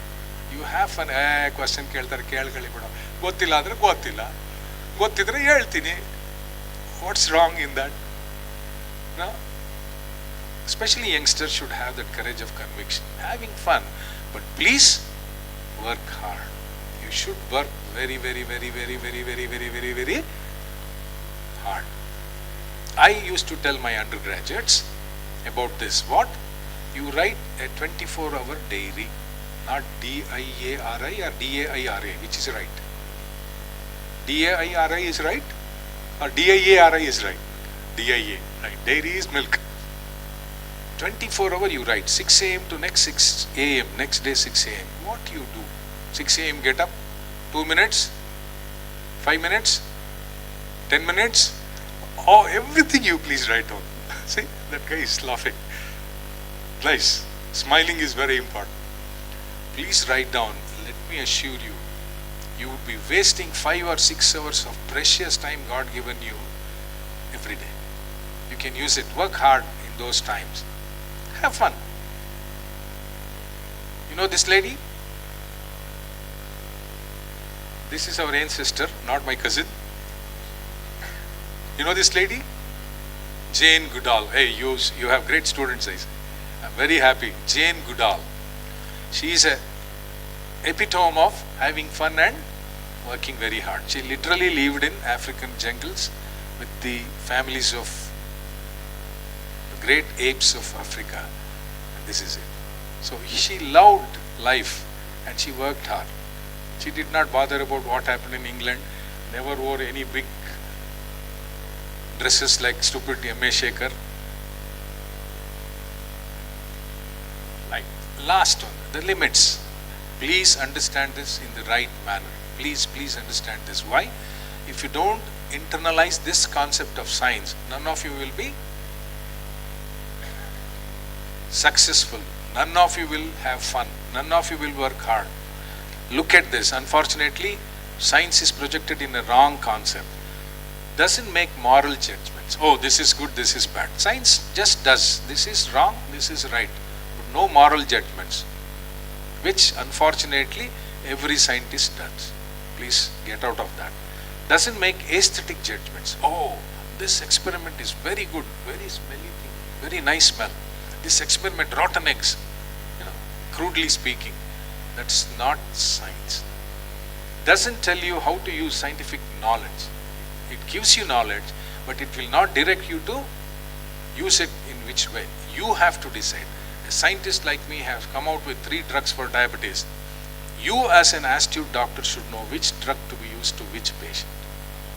You have fun. Question ಕೇಳ್ತಾರೆ, ಕೇಳ್ಕೊಳ್ಳಿ ಬಿಡೋ, ಗೊತ್ತಿಲ್ಲ ಅಂದರೆ ಗೊತ್ತಿಲ್ಲ, ಗೊತ್ತಿದ್ರೆ ಹೇಳ್ತೀನಿ. What's wrong in that? No, especially youngsters should have that courage of conviction, having fun, but please work hard. You should work very, very, very, very, very, very, very, very, very hard. I used to tell my undergraduates about this. What? You write a 24-hour diary, not D-I-A-R-I or D-A-I-R-A, which is right? D-A-I-R-I is right or D-I-A-R-I is right? D-I-A, right. Diary is milk. 24-hour you write, 6 a.m. to next 6 a.m., next day 6 a.m. What you do? 6 a.m. get up, 2 minutes, 5 minutes? 10 minutes? Oh, everything you please write down. See, that guy is laughing. Nice. Smiling is very important. Please write down. Let me assure you, you would be wasting 5 or 6 hours of precious time God given you every day. You can use it. Work hard in those times. Have fun. You know this lady? This is our ancestor, not my cousin. You know this lady? Jane Goodall. Hey, you have great students, I say. I'm very happy. Jane Goodall. She is a epitome of having fun and working very hard. She literally lived in African jungles with the families of the great apes of Africa. And this is it. So she loved life and she worked hard. She did not bother about what happened in England, never wore any big dresses like stupid M.A. Shaker. Like last one, the limits. Please understand this in the right manner. Please understand this. Why? If you don't internalize this concept of science, none of you will be successful. None of you will have fun. None of you will work hard. Look at this. Unfortunately, science is projected in a wrong concept. Doesn't make moral judgments. Oh, this is good, this is bad. Science just does. This is wrong, this is right. But no moral judgments, which unfortunately every scientist does. Please get out of that. Doesn't make aesthetic judgments. Oh, this experiment is very good, very smelly thing, very nice smell. This experiment, rotten eggs, crudely speaking. That's not science. Doesn't tell you how to use scientific knowledge. It gives you knowledge, but it will not direct you to use it in which way. You have to decide. A scientist like me has come out with 3 drugs for diabetes. You as an astute doctor should know which drug to be used to which patient.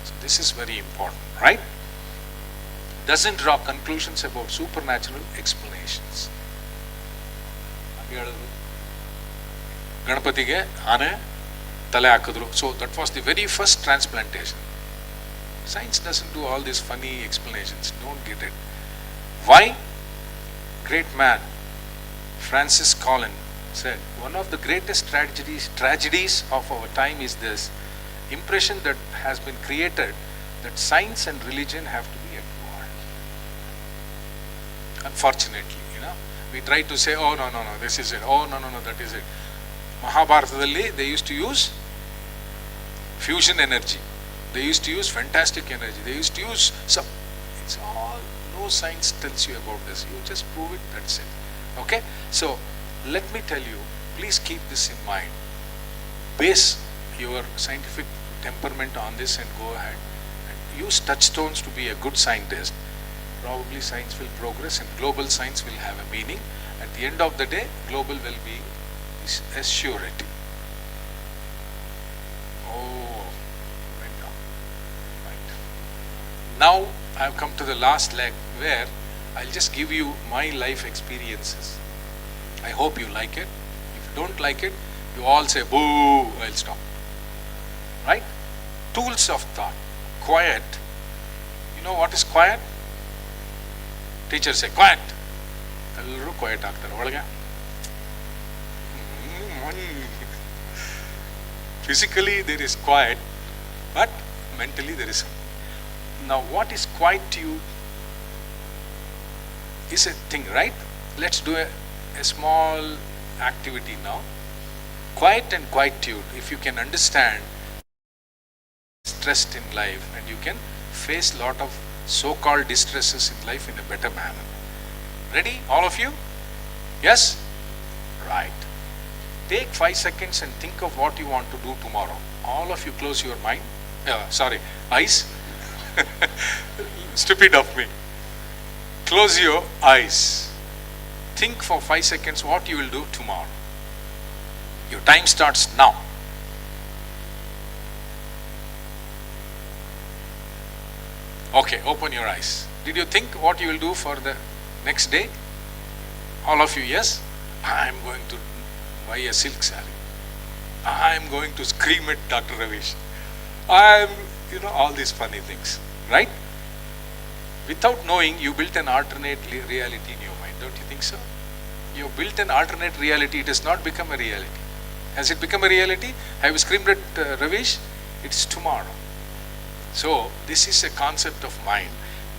So this is very important, right? Doesn't draw conclusions about supernatural explanations. Ganapathiಗೆ ಆನೆ ತಲೆ ಹಾಕಿದ್ರು. So that was the very first transplantation. Science doesn't do all these funny explanations. Don't get it. Why? Great man, Francis Collins said, one of the greatest tragedies of our time is this impression that has been created that science and religion have to be at war. Unfortunately, we try to say, oh no, this is it. Oh no, that is it. Mahabharatadalli, they used to use fusion energy. They used to use fantastic energy. They used to use some. It's all, no science tells you about this. You just prove it, that's it. Okay? So, let me tell you, please keep this in mind. Base your scientific temperament on this and go ahead. And use touchstones to be a good scientist. Probably science will progress and global science will have a meaning. At the end of the day, global well-being is a surety. Now I have come to the last leg where I'll just give you my life experiences. I hope you like it. If you don't like it, you all say boo, I'll stop. Right? Tools of thought. Quiet. You know what is quiet? Teacher say quiet. Ellaru quiet ಆಗ್ತಾರೆ ಒಳಗೆ. Physically there is quiet, but mentally there is something. Now what is quietude is a thing, right? Let's do a small activity now. Quiet and quietude, if you can understand, stressed in life and you can face a lot of so-called distresses in life in a better manner. Ready, all of you? Yes? Right. Take 5 seconds and think of what you want to do tomorrow. All of you close your mind. Eyes. Stupid of me. Close your eyes. Think for 5 seconds what you will do tomorrow. Your time starts now. Okay, open your eyes. Did you think what you will do for the next day? All of you, yes? I am going to buy a silk saree. I am going to scream at Dr. Ravish. I'm, all these funny things, right? Without knowing, you built an alternate reality in your mind. Don't you think so? You built an alternate reality. It has not become a reality. Has it become a reality? Have you screamed at Ravish? It's tomorrow. So, this is a concept of mind.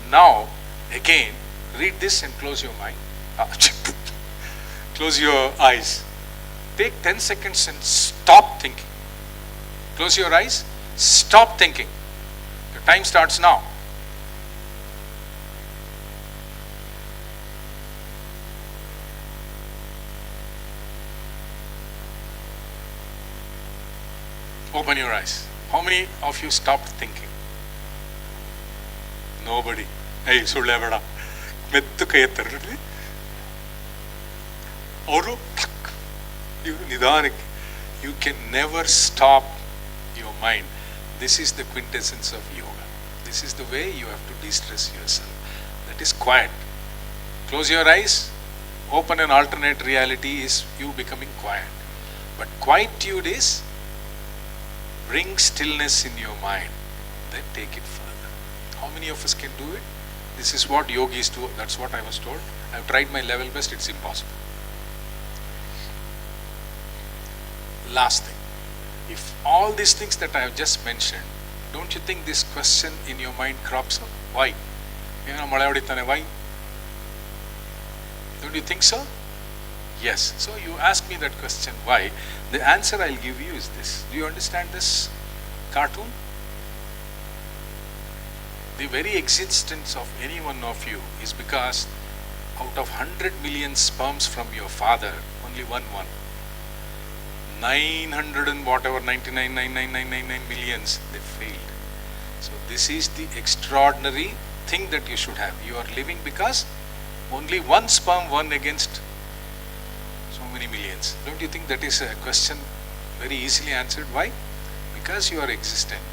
Now, again, read this and close your mind. Close your eyes. Take 10 seconds and stop thinking. Close your eyes. Stop thinking. The time starts now. Open your eyes. How many of you stopped thinking? Nobody. Hey, ಸುಳ್ಳೇಬೇಡ ಮೆತ್ತು ಕೈ ಎತ್ತರ್ರಿ ಅವರು ಇವರು ನಿಧಾನಕ್ಕೆ. You can never stop your mind. This is the quintessence of yoga. This is the way you have to de-stress yourself. That is quiet. Close your eyes. Open an alternate reality is you becoming quiet. But quietude is bring stillness in your mind, then take it further. How many of us can do it? This is what yogis do. That's what I was told. I've tried my level best. It's impossible. Last thing. If all these things that I have just mentioned, don't you think this question in your mind crops up? Why? Why? Don't you think so? Yes. So you ask me that question, why? The answer I'll give you is this. Do you understand this cartoon? The very existence of any one of you is because out of 100 million sperms from your father, only one, 900 and whatever, 99,99999 millions, they failed. So this is the extraordinary thing that you should have. You are living because only one sperm won against so many millions. Don't you think that is a question very easily answered? Why? Because you are existent.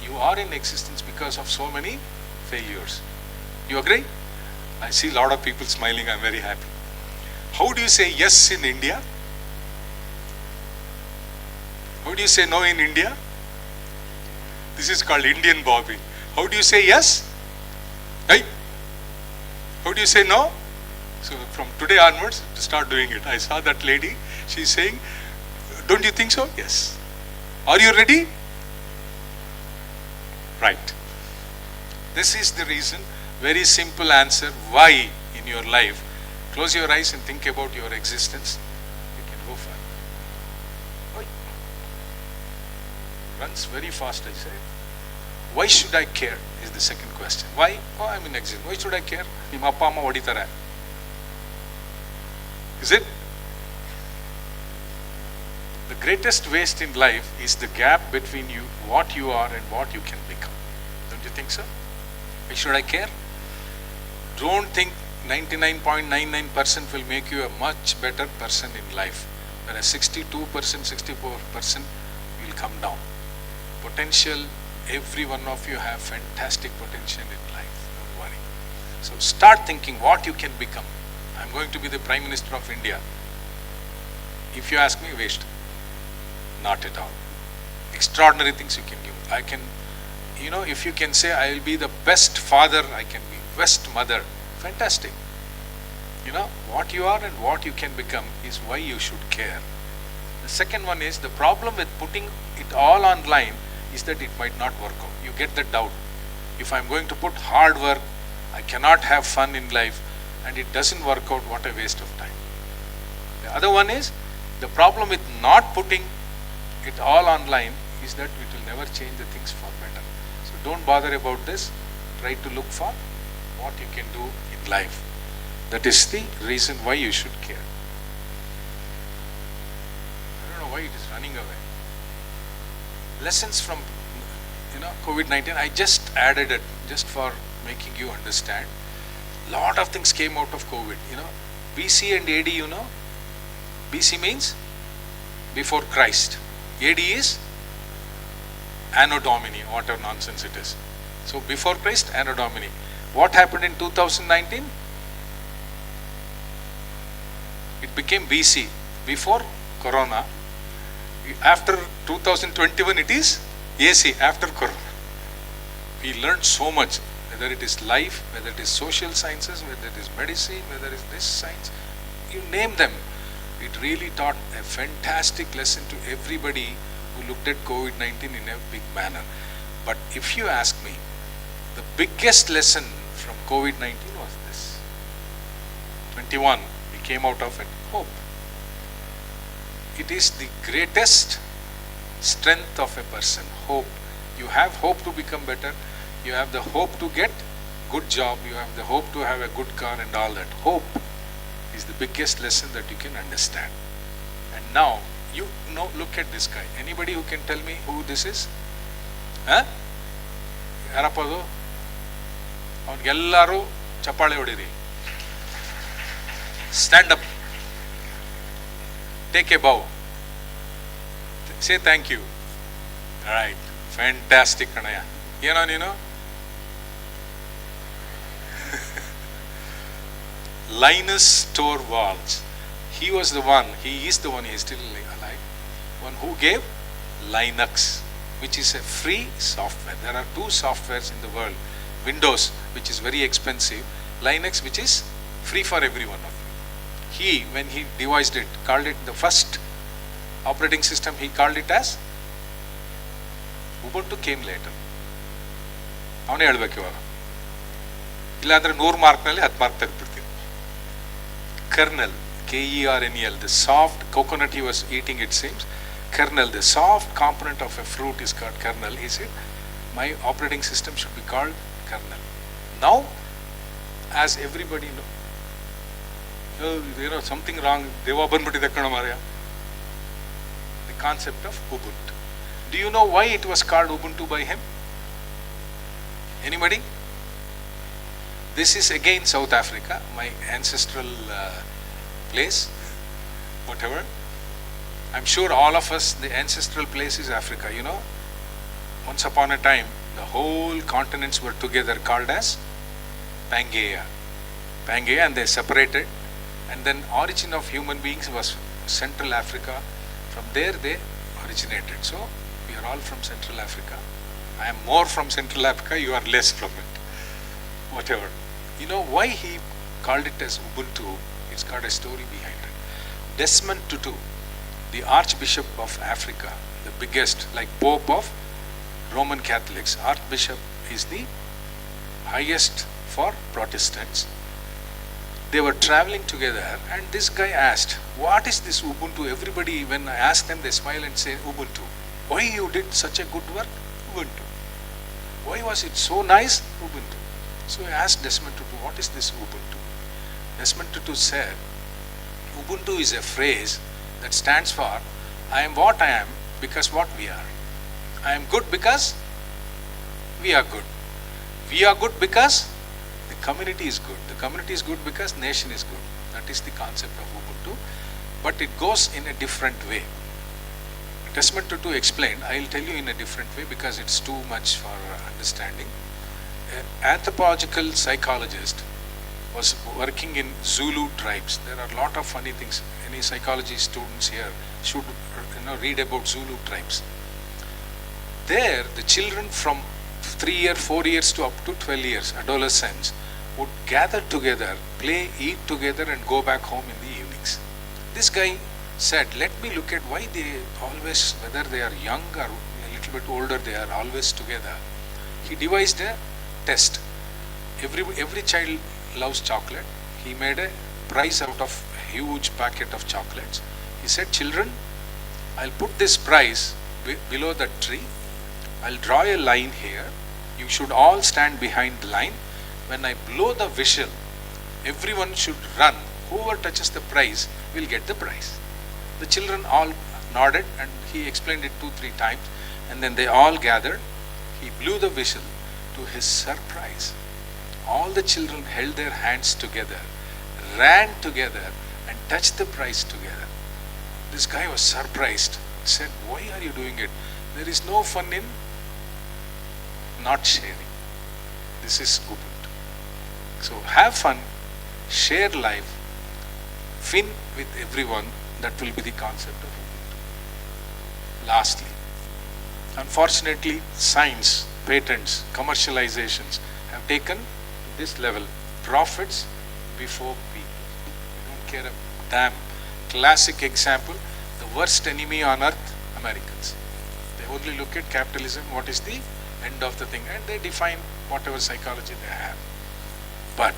You are in existence because of so many failures. You agree? I see a lot of people smiling. I'm very happy. How do you say yes in India? How do you say no in India? This is called Indian bobbing. How do you say yes? Hey? How do you say no? So from today onwards, to start doing it. I saw that lady. She's saying, don't you think so? Yes. Are you ready? Right. This is the reason. Very simple answer. Why in your life? Close your eyes and think about your existence. You can go far. Runs very fast, I say. Why should I care is the second question. Why? Oh, I'm in exile. Why should I care? ನಿಮ್ಮ ಅಪ್ಪ ಅಮ್ಮ ಹೊಡಿತಾರೆ. Is it? The greatest waste in life is the gap between you, what you are and what you can become. Don't you think so? Why should I care? Don't think 99.99% will make you a much better person in life. Whereas 62%, 64% will come down. Potential, every one of you have fantastic potential in life. Don't worry. So start thinking what you can become. I'm going to be the Prime Minister of India. If you ask me, waste. Not at all. Extraordinary things you can give. I can, if you can say I will be the best father, I can be best mother. Fantastic. What you are and what you can become is why you should care. The second one is the problem with putting it all online is that it might not work out. You get the doubt. If I'm going to put hard work, I cannot have fun in life, and it doesn't work out, what a waste of time. The other one is, the problem with not putting it all online is that it will never change the things for better. So don't bother about this. Try to look for what you can do in life. That is the reason why you should care. I don't know why it is running away. Lessons from COVID-19, I just added it just for making you understand. Lot of things came out of COVID. BC and AD, BC means before Christ. AD is Anno Domini, whatever nonsense it is. So before Christ, Anno Domini. What happened in 2019? It became BC, before Corona. After 2021, it is AC after Corona. We learned so much, whether it is life, whether it is social sciences, whether it is medicine, whether it is this science, you name them. It really taught a fantastic lesson to everybody who looked at COVID-19 in a big manner. But if you ask me, the biggest lesson from COVID-19 was this. 21, we came out of it, hope. It is the greatest strength of a person, hope. You have hope to become better. You have the hope to get good job. You have the hope to have a good car and all that. Hope is the biggest lesson that you can understand. And now, you know, look at this guy. Anybody who can tell me who this is? Huh? ಯಾರಪ್ಪದು? ಅವನಿಗೆಲ್ಲರೂ ಚಪ್ಪಾಳೆ ಹೊಡೀರಿ. Stand up. Take a bow. Say thank you. All right. Fantastic, Kanaya. ಏನೋ ನೀನು? Linus Torvalds. He was the one, he is the one, he is still alive, one who gave Linux, which is a free software. There are two softwares in the world. Windows, which is very expensive. Linux, which is free for every one of you. He, when he devised it, called it the first operating system, he called it as Ubuntu came later. ಅವನೇ ಹೇಳ್ಬೇಕು ಇವಾಗ. ಇಲ್ಲಾಂದ್ರೆ 100 ಮಾರ್ಕ್ನಲ್ಲಿ 10 mark ತೆಗೆದ್ಬಿಡ್ತೀನಿ. Kernel, Kernel, the soft coconut he was eating, it seems. Kernel, the soft component of a fruit is called kernel. He said, my operating system should be called kernel. Now, as everybody know, something wrong. Deva banbitide kana maraya. The concept of Ubuntu. Do you know why it was called Ubuntu by him? Anybody? This is again South Africa, my ancestral place, whatever. I'm sure all of us, the ancestral place is Africa, you know. Once upon a time, the whole continents were together called as Pangaea. Pangaea, and they separated. And then origin of human beings was Central Africa. From there they originated. So, we are all from Central Africa. I am more from Central Africa, you are less from it. Whatever. You know why he called it as Ubuntu? It's got a story behind it. Desmond Tutu, the Archbishop of Africa, the biggest, like Pope of Roman Catholics, Archbishop is the highest for Protestants. They were traveling together and this guy asked, what is this Ubuntu? Everybody, when I ask them, they smile and say Ubuntu. Why you did such a good work? Ubuntu. Why was it so nice? Ubuntu. So I asked Desmond Tutu, what is this Ubuntu? Desmond Tutu said, Ubuntu is a phrase that stands for, I am what I am because what we are. I am good because we are good. We are good because the community is good. The community is good because nation is good. That is the concept of Ubuntu. But it goes in a different way. Desmond Tutu explained, I will tell you in a different way because it's too much for understanding. An anthropological psychologist was working in Zulu tribes. There are a lot of funny things. Any psychology students here should read about Zulu tribes. There, the children from 3 years, 4 years to up to 12 years, adolescents, would gather together, play, eat together and go back home in the evenings. This guy said, let me look at why they always, whether they are young or a little bit older, they are always together. He devised a test. Every child loves chocolate. He made a prize out of a huge packet of chocolates. He said, children, I'll put this prize below that tree. I'll draw a line here. You should all stand behind the line. When I blow the whistle, everyone should run. Whoever touches the prize will get the prize. The children all nodded and he explained it 2-3 times and then they all gathered. He blew the whistle. To his surprise, all the children held their hands together, ran together and touched the prize together. This guy was surprised. He said, why are you doing it? There is no fun in not sharing. This is Ubuntu. So have fun, share life, win with everyone. That will be the concept of Ubuntu. Lastly, Unfortunately, science, patents, commercializations have taken to this level profits before people. We don't care a damn. Classic example, the worst enemy on earth, Americans. They only look at capitalism, what is the end of the thing, and they define whatever psychology they have. But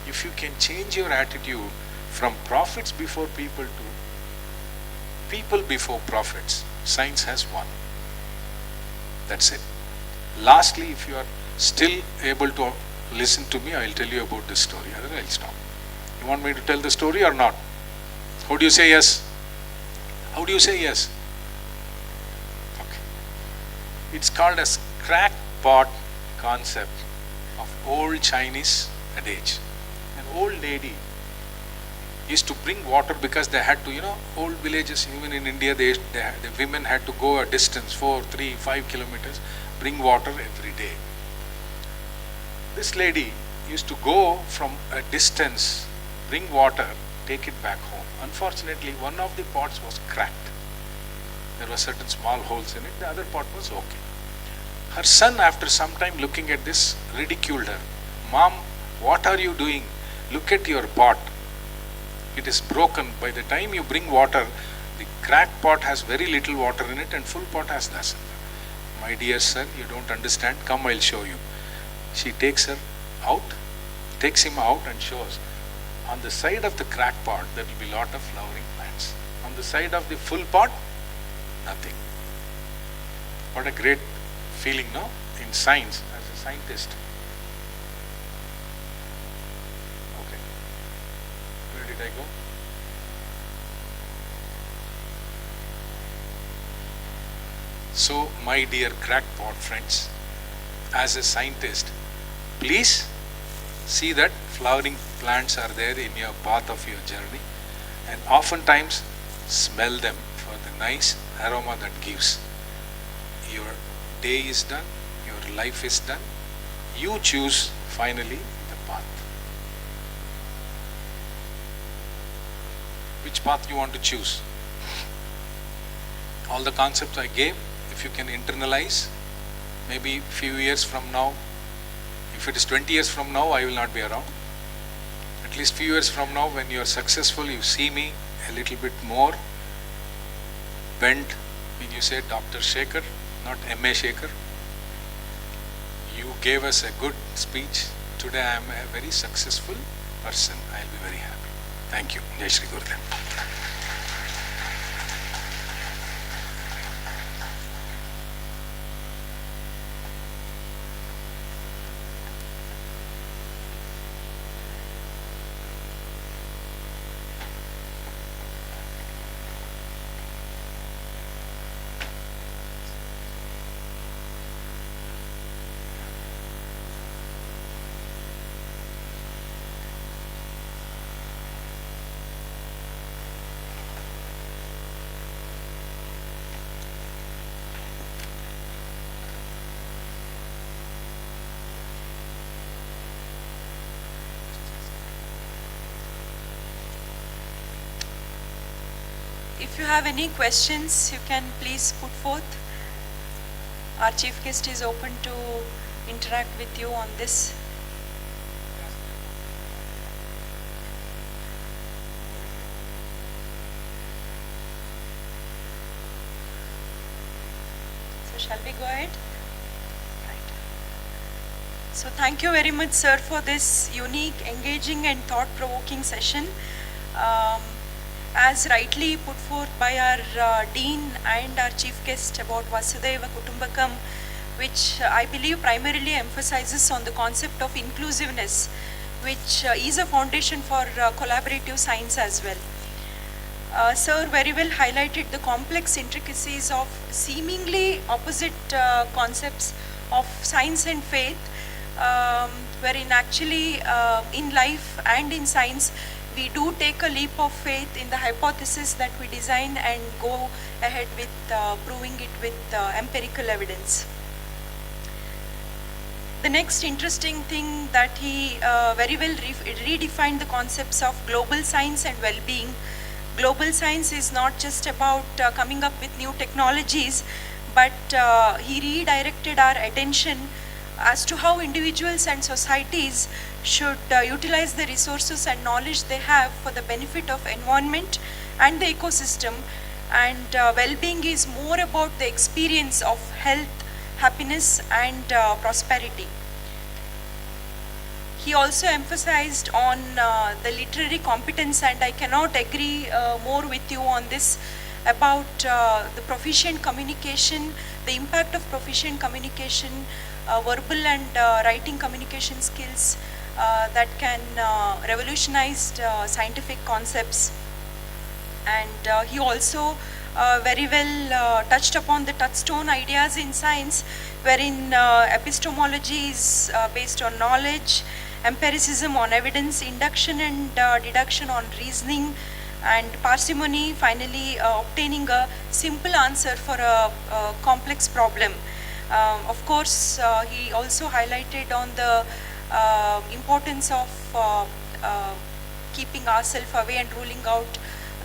if you can change your attitude from profits before people to people before profits, science has won. That's it. Lastly, if you are still able to listen to me, I will tell you about this story. Otherwise, I'll stop. You want me to tell the story or not? How do you say yes? How do you say yes? Okay. It's called as crackpot concept of old Chinese adage. An old lady used to bring water because they had to, old villages, even in India, the women had to go a distance, 4, 3, 5 kilometers, bring water every day. This lady used to go from a distance, bring water, take it back home. Unfortunately, one of the pots was cracked. There were certain small holes in it, the other pot was okay. Her son, after some time looking at this, ridiculed her. Mom, what are you doing? Look at your pot. It is broken. By the time you bring water, the cracked pot has very little water in it and full pot has less. My dear son, you don't understand. Come, I'll show you. She takes him out and shows. On the side of the cracked pot, there will be a lot of flowering plants. On the side of the full pot, nothing. What a great feeling, no? In science, as a scientist. Okay. Where did I go? So, my dear crackpot friends, as a scientist, please see that flowering plants are there in your path of your journey, and oftentimes smell them for the nice aroma that gives. Your day is done, your life is done. You choose finally the path. Which path you want to choose? All the concepts I gave, if you can internalize, maybe few years from now, if it is 20 years from now, I will not be around. At least few years from now, when you are successful, you see me a little bit more bent. When you say Dr. Shekhar, not M.A. Shekhar. You gave us a good speech. Today I am a very successful person. I will be very happy. Thank you. Jai Shri Gurudev. If you have any questions, you can please put forth. Our chief guest is open to interact with you on this. So shall we go ahead? Right. So thank you very much, sir, for this unique, engaging and thought-provoking session. As rightly put forth by our Dean and our Chief Guest about Vasudhaiva Kutumbakam, which I believe primarily emphasizes on the concept of inclusiveness, which is a foundation for collaborative science as well. Sir very well highlighted the complex intricacies of seemingly opposite concepts of science and faith, wherein actually in life and in science, we do take a leap of faith in the hypothesis that we design and go ahead with proving it with empirical evidence. The next interesting thing that he very well redefined the concepts of global science and well-being. Global science is not just about coming up with new technologies, but he redirected our attention as to how individuals and societies should utilize the resources and knowledge they have for the benefit of environment and the ecosystem. And well-being is more about the experience of health, happiness and prosperity. He also emphasized on the literary competence, and I cannot agree more with you on this, about the proficient communication, the impact of proficient communication, verbal and writing communication skills that can revolutionize scientific concepts. And he also very well touched upon the touchstone ideas in science, wherein epistemology is based on knowledge, empiricism on evidence, induction and deduction on reasoning, and parsimony, finally obtaining a simple answer for a complex problem. Of course, he also highlighted on the importance of keeping ourselves away and ruling out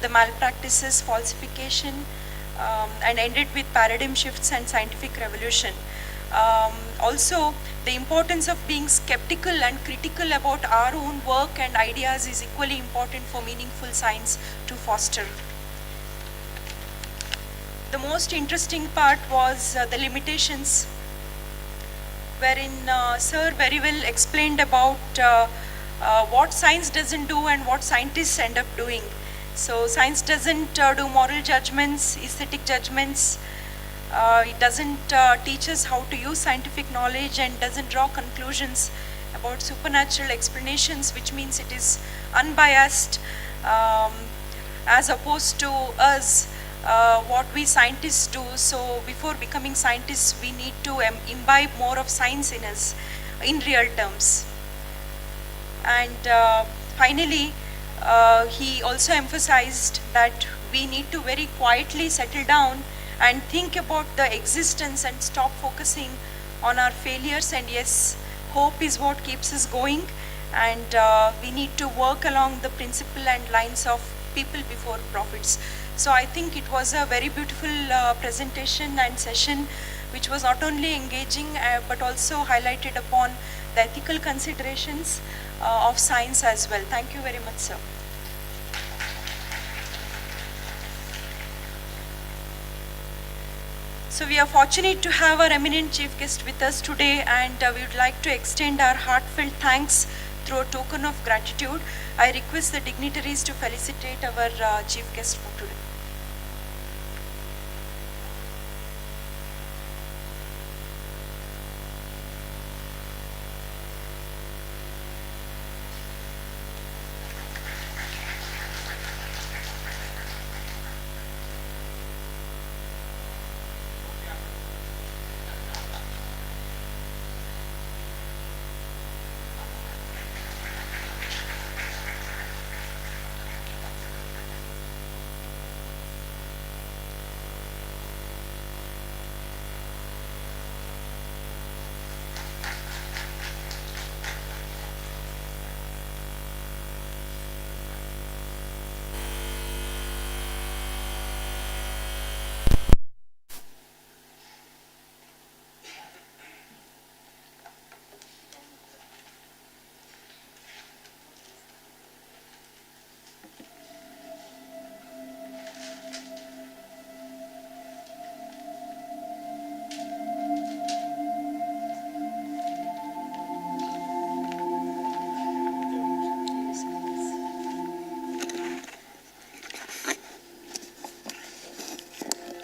the malpractices, falsification, and ended with paradigm shifts and scientific revolution. Also, the importance of being skeptical and critical about our own work and ideas is equally important for meaningful science to foster. The most interesting part was the limitations, wherein Sir very well explained about what science doesn't do and what scientists end up doing. So science doesn't do moral judgments, aesthetic judgments. It doesn't teach us how to use scientific knowledge, and doesn't draw conclusions about supernatural explanations, which means it is unbiased, as opposed to us, what we scientists do. So before becoming scientists, we need to imbibe more of science in us in real terms. And finally, he also emphasized that we need to very quietly settle down and think about the existence and stop focusing on our failures. And yes, hope is what keeps us going, and we need to work along the principle and lines of people before profits. So I think it was a very beautiful presentation and session, which was not only engaging but also highlighted upon the ethical considerations of science as well. Thank you very much, sir. So we are fortunate to have our eminent chief guest with us today, and we would like to extend our heartfelt thanks through a token of gratitude. I request the dignitaries to felicitate our chief guest for today.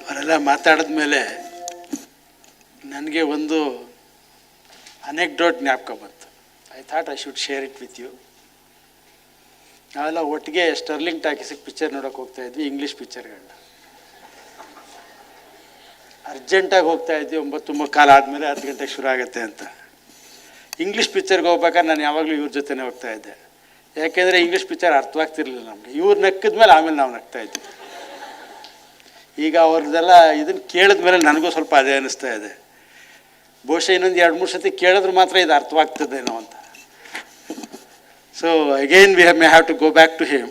ಅವರೆಲ್ಲ ಮಾತಾಡಿದ್ಮೇಲೆ ನನಗೆ ಒಂದು anecdote ಜ್ಞಾಪಕ ಬಂತು. I thought I should share it with you. ನಾವೆಲ್ಲ ಒಟ್ಟಿಗೆ sterling ಟಾಕೀಸಿಗೆ picture ನೋಡೋಕೆ ಹೋಗ್ತಾ ಇದ್ವಿ, ಇಂಗ್ಲೀಷ್ ಪಿಕ್ಚರ್ಗಳನ್ನ. ಅರ್ಜೆಂಟಾಗಿ ಹೋಗ್ತಾ ಇದ್ವಿ, 9:15 ಆದಮೇಲೆ 10 ಗಂಟೆಗೆ ಶುರು ಆಗುತ್ತೆ ಅಂತ. ಇಂಗ್ಲೀಷ್ ಪಿಕ್ಚರ್ಗೆ ಹೋಗ್ಬೇಕಾದ್ರೆ ನಾನು ಯಾವಾಗಲೂ ಇವ್ರ ಜೊತೆನೇ ಹೋಗ್ತಾ ಇದ್ದೆ, ಯಾಕೆಂದರೆ ಇಂಗ್ಲೀಷ್ ಪಿಕ್ಚರ್ ಅರ್ಥವಾಗ್ತಿರ್ಲಿಲ್ಲ ನಮಗೆ. ಇವ್ರು ನಕ್ಕಿದ್ಮೇಲೆ ಆಮೇಲೆ ನಾವು ನಗ್ತಾ ಇದ್ವಿ. ಈಗ ಅವ್ರದ್ದೆಲ್ಲ ಇದನ್ನು ಕೇಳಿದ್ಮೇಲೆ ನನಗೂ ಸ್ವಲ್ಪ ಅದೇ ಅನ್ನಿಸ್ತಾ ಇದೆ. ಬಹುಶಃ ಇನ್ನೊಂದು 2-3 ಸತಿ ಕೇಳಿದ್ರೆ ಮಾತ್ರ ಇದು ಅರ್ಥವಾಗ್ತದೇನೋ ಅಂತ. So again may have to go back to him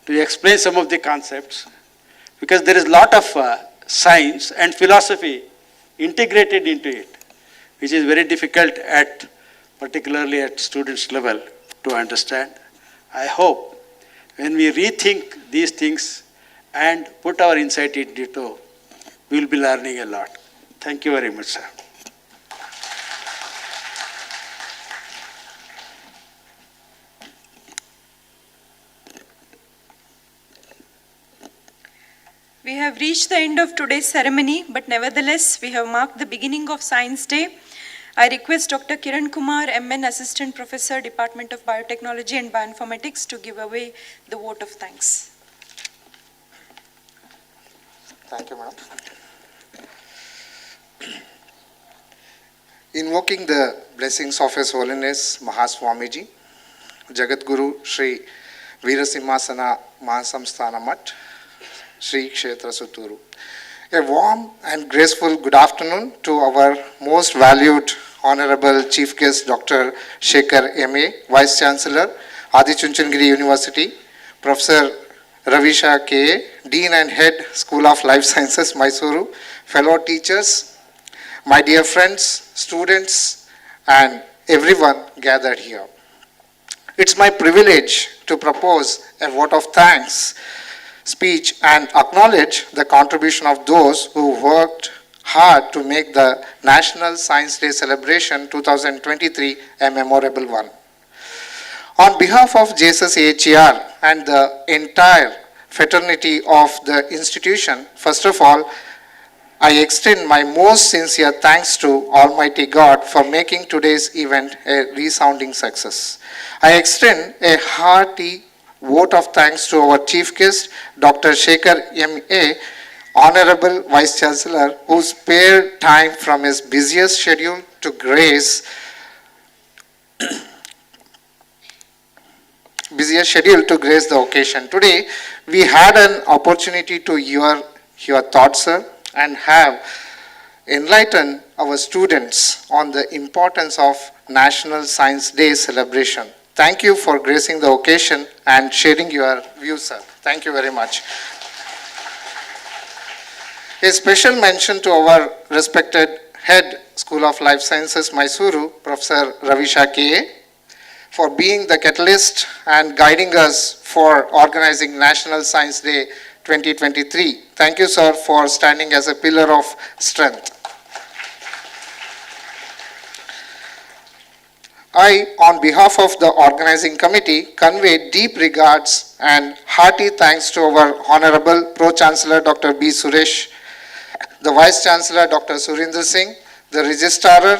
to explain some of the concepts, because there is lot of science and philosophy integrated into it, which is very difficult particularly at students level to understand. I hope when we rethink these things and put our insight into it, we will be learning a lot. Thank you very much, sir. We have reached the end of today's ceremony, but nevertheless, we have marked the beginning of Science Day. I request Dr. Kiran Kumar, MN, Assistant Professor, Department of Biotechnology and Bioinformatics, to give away the vote of thanks. Thank you, madam. Invoking the blessings of His Holiness Mahaswamiji, Jagadguru Sri Veerasimhasana Mahasamsthana Math, Sri Kshetra Sutturu. A warm and graceful good afternoon to our most valued Honorable Chief Guest Dr. Shekhar M.A., Vice Chancellor, Adi Chunchandgiri University, Professor Ravisha K.A., Dean and Head, School of Life Sciences, Mysuru, fellow teachers, my dear friends, students, and everyone gathered here. It's my privilege to propose a vote of thanks speech and acknowledge the contribution of those who worked hard to make the National Science Day celebration 2023 a memorable one. On behalf of JSS AHER and the entire fraternity of the institution, first of all, I extend my most sincere thanks to Almighty God for making today's event a resounding success. I extend a hearty vote of thanks to our chief guest, Dr. Shekhar M.A., Honorable Vice Chancellor, who spared time from his busiest schedule to grace the occasion. Today, we had an opportunity to hear your thoughts, sir, and have enlightened our students on the importance of National Science Day celebration. Thank you for gracing the occasion and sharing your views, sir. Thank you very much. A special mention to our respected head, School of Life Sciences, Mysuru, Professor Ravisha K.A., for being the catalyst and guiding us for organizing National Science Day 2023. Thank you, sir, for standing as a pillar of strength. I, on behalf of the organizing committee, convey deep regards and hearty thanks to our Honorable Pro-Chancellor Dr. B. Suresh, the Vice Chancellor Dr. Surinder Singh, the Registrar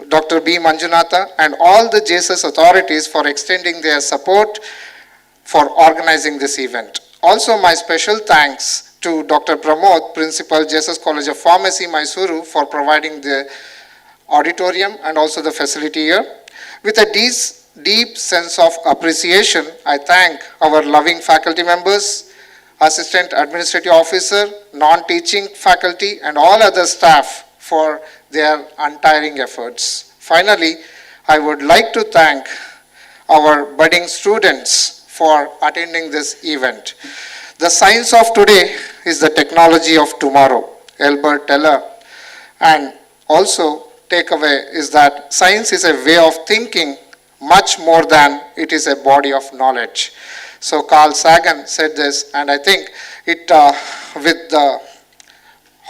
Dr. B. Manjunatha, and all the JSS authorities for extending their support for organizing this event. Also, my special thanks to Dr. Pramod, Principal, JSS College of Pharmacy, Mysuru, for providing the auditorium and also the facility here. With a deep sense of appreciation, I thank our loving faculty members, assistant administrative officer, non-teaching faculty, and all other staff for their untiring efforts. Finally, I would like to thank our budding students for attending this event. The science of today is the technology of tomorrow, Albert Teller, and also takeaway is that science is a way of thinking much more than it is a body of knowledge. So Carl Sagan said this, and I think it with the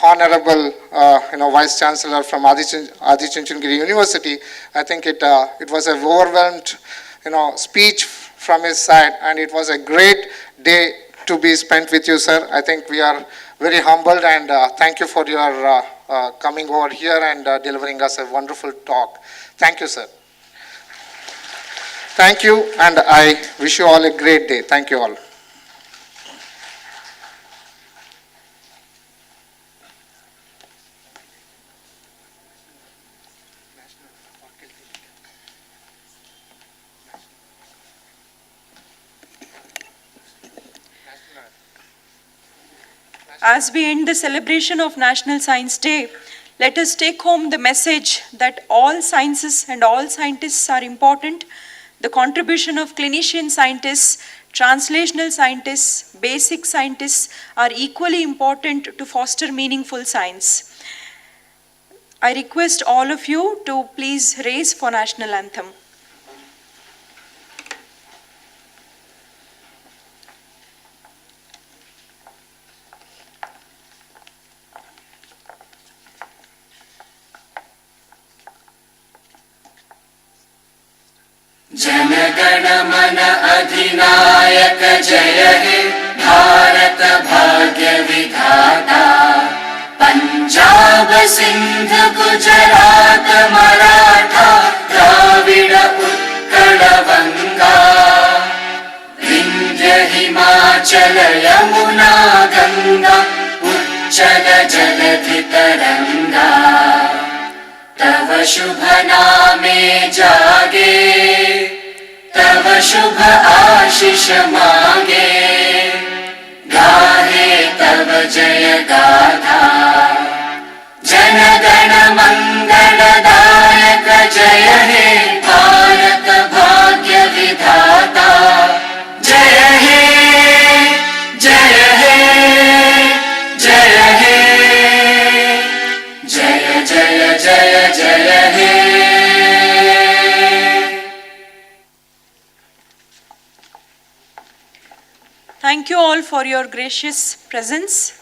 Honorable Vice Chancellor from Adi Chunchandgiri University, I think it was an overwhelmed speech from his side, and it was a great day to be spent with you, sir. I think we are very humbled, and thank you for your coming over here and delivering us a wonderful talk. Thank you, sir. Thank you, and I wish you all a great day. Thank you all. As we end the celebration of National Science Day, let us take home the message that all sciences and all scientists are important. The contribution of clinician scientists Translational scientists, basic scientists are equally important to foster meaningful science. I request all of you to please raise for national anthem. जनगण मन अधिनायक जय हे भारत भाग्य विधाता पंजाब सिंध गुजरात मराठा द्राविड उत्कल बंगा विंध्य हिमाचल यमुना गंगा उच्चल जलधि तरंगा तव शुभ नामे जागे तव शुभ आशीष मांगे गाहे तव जय गाथा जन गण मंगल दायक जय हे भारत भाग्य विधाता जय हे जय हे जय हे जय जय जय जय हे Thank you all for your gracious presence,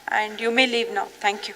and you may leave now. Thank you.